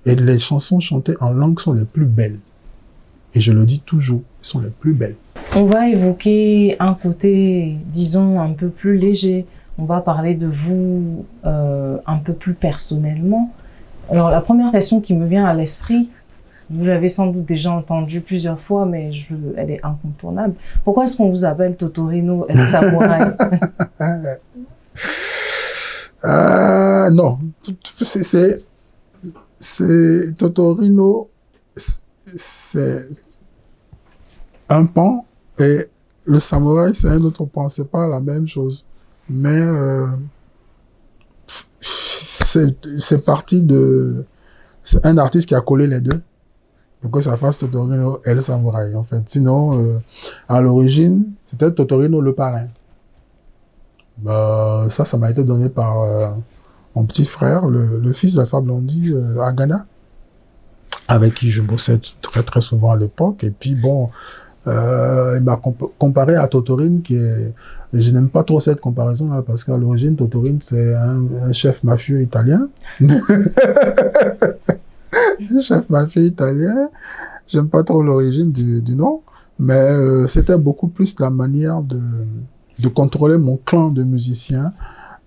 Et les chansons chantées en langue sont les plus belles. Et je le dis toujours, elles sont les plus belles. On va évoquer un côté, disons, un peu plus léger. On va parler de vous un peu plus personnellement. Alors, la première question qui me vient à l'esprit, vous l'avez sans doute déjà entendue plusieurs fois, mais elle est incontournable. Pourquoi est-ce qu'on vous appelle Totorino El Samouraï? Non, c'est Totorino, c'est un pan, et le samouraï, c'est un autre pan. C'est pas la même chose. Mais c'est parti de... C'est un artiste qui a collé les deux pour que ça fasse Totorino et le samouraï, en fait. Sinon, à l'origine, c'était Totorino le parrain. Ça m'a été donné par mon petit frère, le fils d'Alpha Blondy, à Ghana, avec qui je bossais très très souvent à l'époque. Et puis bon, il m'a comparé à Totorine, je n'aime pas trop cette comparaison-là, parce qu'à l'origine, Totorine, c'est un chef mafieux italien. Chef mafieux italien. J'aime pas trop l'origine du nom, mais c'était beaucoup plus la manière de contrôler mon clan de musiciens,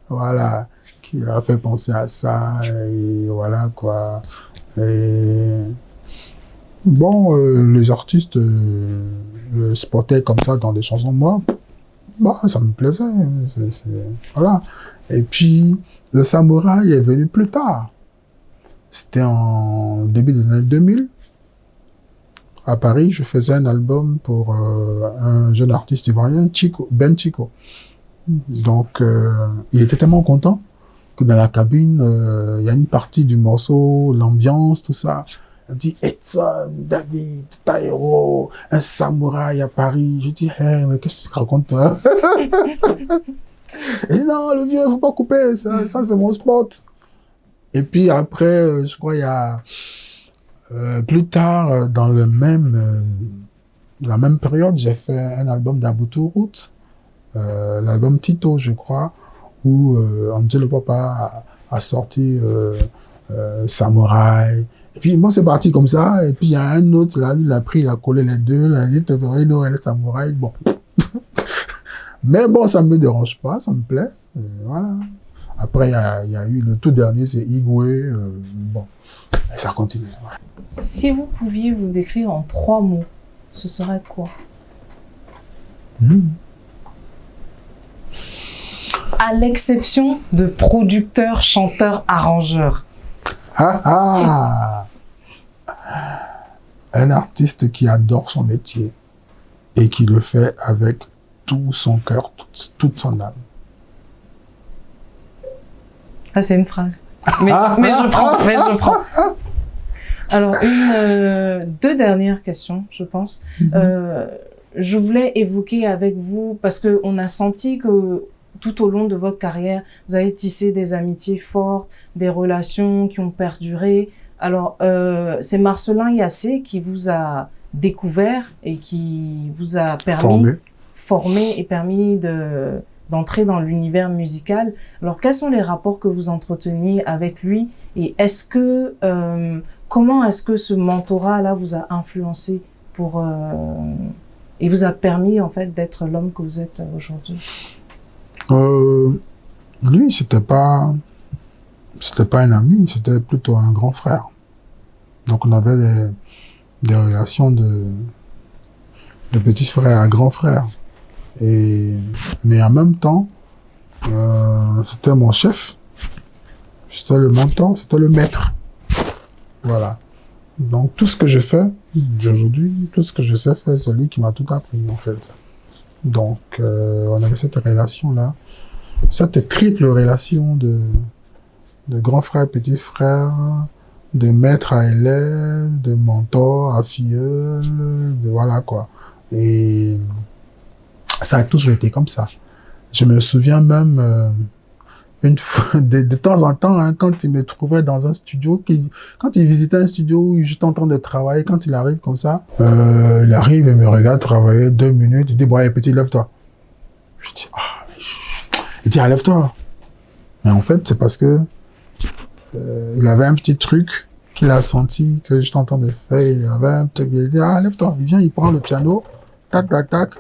voilà, qui a fait penser à ça, et voilà, quoi. Et bon, les artistes spottaient comme ça dans des chansons, moi, ça me plaisait, voilà. Et puis, le samouraï est venu plus tard. C'était en début des années 2000. À Paris, je faisais un album pour un jeune artiste ivoirien, Ben Chico. Donc, il était tellement content que dans la cabine, il y a une partie du morceau, l'ambiance, tout ça. Il dit, Edson, David, Taïro, un samouraï à Paris. Je dis, hey, mais qu'est-ce que tu racontes, hein? Et non, le vieux, faut pas couper, ça c'est mon spot. Et puis après, je crois, il y a plus tard, dans la même période, j'ai fait un album d'Aboutou Roots l'album Tito, je crois, où Angelo Papa a sorti Samouraï. Et puis, moi, c'est parti comme ça. Et puis, il y a un autre, là, lui, il a pris, il a collé les deux. Il a dit, Todorino et le Samouraï. Bon. Mais bon, ça me dérange pas, ça me plaît. Voilà. Après, il y a eu le tout dernier, c'est Igwe. Bon. Et ça continue. Ouais. Si vous pouviez vous décrire en 3 mots, ce serait quoi? À l'exception de producteur, chanteur, arrangeur. Un artiste qui adore son métier et qui le fait avec tout son cœur, toute son âme. Ah, c'est une phrase. Mais je prends. Alors, deux dernières questions, je pense. Je voulais évoquer avec vous, parce qu'on a senti que tout au long de votre carrière, vous avez tissé des amitiés fortes, des relations qui ont perduré. Alors, c'est Marcelin Yassé qui vous a découvert et qui vous a formé et permis d'entrer dans l'univers musical. Alors, quels sont les rapports que vous entreteniez avec lui et est-ce que, comment est-ce que ce mentorat-là vous a influencé et vous a permis, en fait, d'être l'homme que vous êtes aujourd'hui? Lui, c'était pas un ami, c'était plutôt un grand frère. Donc, on avait des relations de petit frère à grand frère. Mais en même temps, c'était mon chef, c'était le mentor, c'était le maître. Voilà. Donc, tout ce que je fais aujourd'hui, tout ce que je sais faire, c'est lui qui m'a tout appris, en fait. Donc, on avait cette relation-là, cette triple relation de grand frère, petit frère, de maître à élève, de mentor à filleul, voilà quoi. Et ça a toujours été comme ça. Je me souviens même une fois, de temps en temps, hein, quand il me trouvait dans un studio, quand il visitait un studio où j'étais en train de travailler, quand il arrive comme ça, il arrive et me regarde travailler 2 minutes, il dit, bon, allez, petit, lève-toi. Je dis, il dit, lève-toi. Mais en fait, c'est parce que il avait un petit truc qu'il a senti que j'étais en train de faire. Il avait un truc, il dit, lève-toi. Il vient, il prend le piano, tac, tac, tac,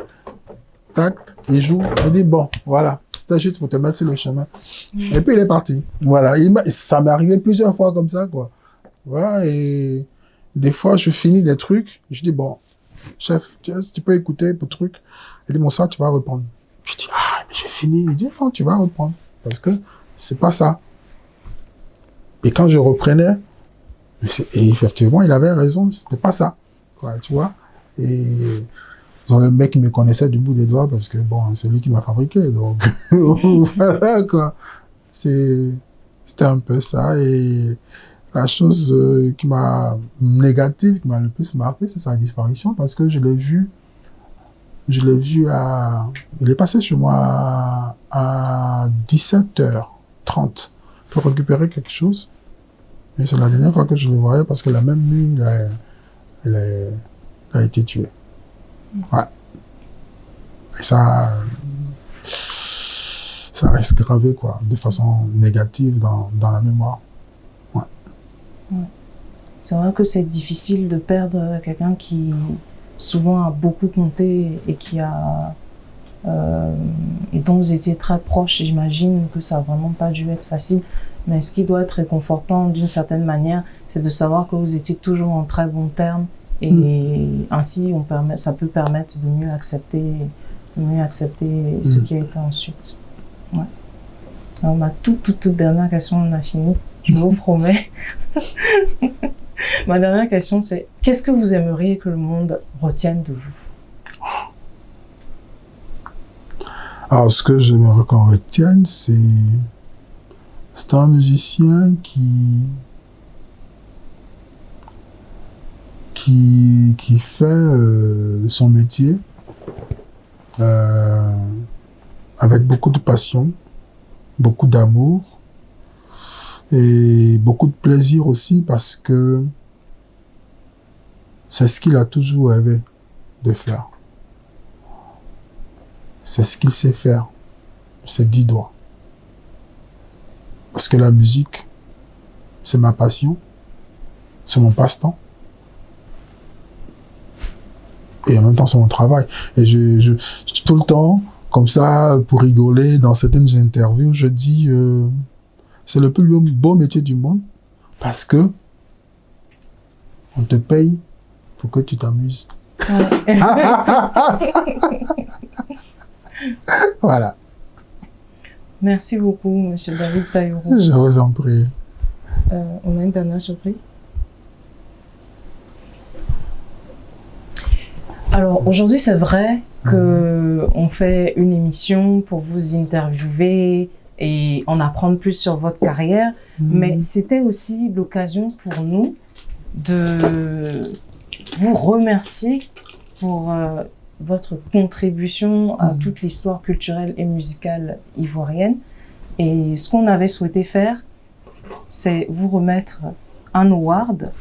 tac, il joue. Il dit, bon, voilà, c'était juste pour te mettre sur le chemin. Et puis, il est parti. Voilà, ça m'est arrivé plusieurs fois comme ça, quoi. Voilà, et des fois, je finis des trucs, je dis, bon, chef, tu peux écouter le truc. Il dit, bon, ça, tu vas reprendre. Je dis, mais j'ai fini. Il dit, non, tu vas reprendre. Parce que c'est pas ça. Et quand je reprenais, et effectivement, il avait raison, c'était pas ça. Quoi, tu vois. Et le mec qui me connaissait du bout des doigts parce que, bon, c'est lui qui m'a fabriqué. Donc, voilà, quoi. C'était un peu ça. Et la chose négative qui m'a le plus marqué, c'est sa disparition parce que je l'ai vu il est passé chez moi à 17h30 pour récupérer quelque chose. Et c'est la dernière fois que je le voyais parce que la même nuit, il a été tué. Ouais. Et ça reste gravé, quoi, de façon négative dans la mémoire. Ouais. C'est vrai que c'est difficile de perdre quelqu'un qui souvent a beaucoup compté et qui a et dont vous étiez très proche. J'imagine que ça n'a vraiment pas dû être facile. Mais ce qui doit être réconfortant d'une certaine manière, c'est de savoir que vous étiez toujours en très bons termes et ainsi ça peut permettre de mieux accepter ce qui a été ensuite. Ouais. Alors ma toute dernière question, on a fini, je vous promets. Ma dernière question, c'est qu'est-ce que vous aimeriez que le monde retienne de vous? Alors, ce que j'aimerais qu'on retienne, c'est un musicien qui fait son métier avec beaucoup de passion, beaucoup d'amour et beaucoup de plaisir aussi parce que c'est ce qu'il a toujours rêvé de faire. c'est ce qu'il sait faire. C'est 10 doigts. Parce que la musique, c'est ma passion, c'est mon passe-temps. Et en même temps, c'est mon travail. Et je tout le temps, comme ça, pour rigoler, dans certaines interviews, je dis, c'est le plus beau métier du monde parce que on te paye pour que tu t'amuses. Ouais. Voilà. Merci beaucoup, Monsieur David Taïrou. Je vous en prie. On a une dernière surprise. Alors aujourd'hui, c'est vrai que on fait une émission pour vous interviewer et en apprendre plus sur votre carrière, mais c'était aussi l'occasion pour nous de vous remercier pour votre contribution à toute l'histoire culturelle et musicale ivoirienne. Et ce qu'on avait souhaité faire, c'est vous remettre un award.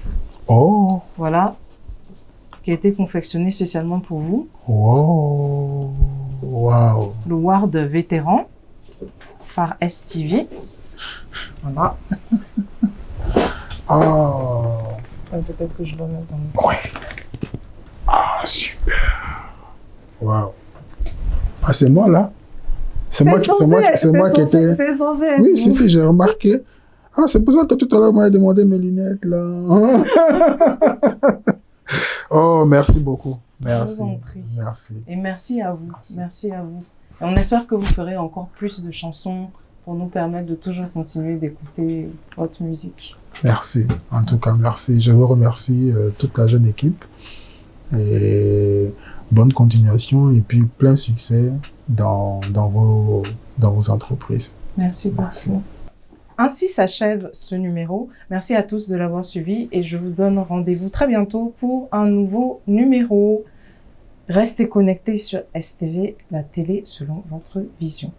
Oh. Voilà. Qui a été confectionné spécialement pour vous. Wow. Wow. Le Award vétéran par STV. Voilà. Oh. Peut-être que je dois mettre dans le... Ouais. Ah, super. Wow. Ah, c'est moi là? C'est moi qui étais... C'est censé être Oui, si, j'ai remarqué. Ah, c'est pour ça que tout à l'heure, on m'avait demandé mes lunettes là. Oh, merci beaucoup. Merci. Je vous en prie. Merci. Et merci à vous. Merci à vous. Et on espère que vous ferez encore plus de chansons pour nous permettre de toujours continuer d'écouter votre musique. Merci. En tout cas, merci. Je vous remercie toute la jeune équipe. Et bonne continuation et puis plein succès dans vos entreprises. Merci beaucoup. Ainsi s'achève ce numéro. Merci à tous de l'avoir suivi et je vous donne rendez-vous très bientôt pour un nouveau numéro. Restez connectés sur STV, la télé selon votre vision.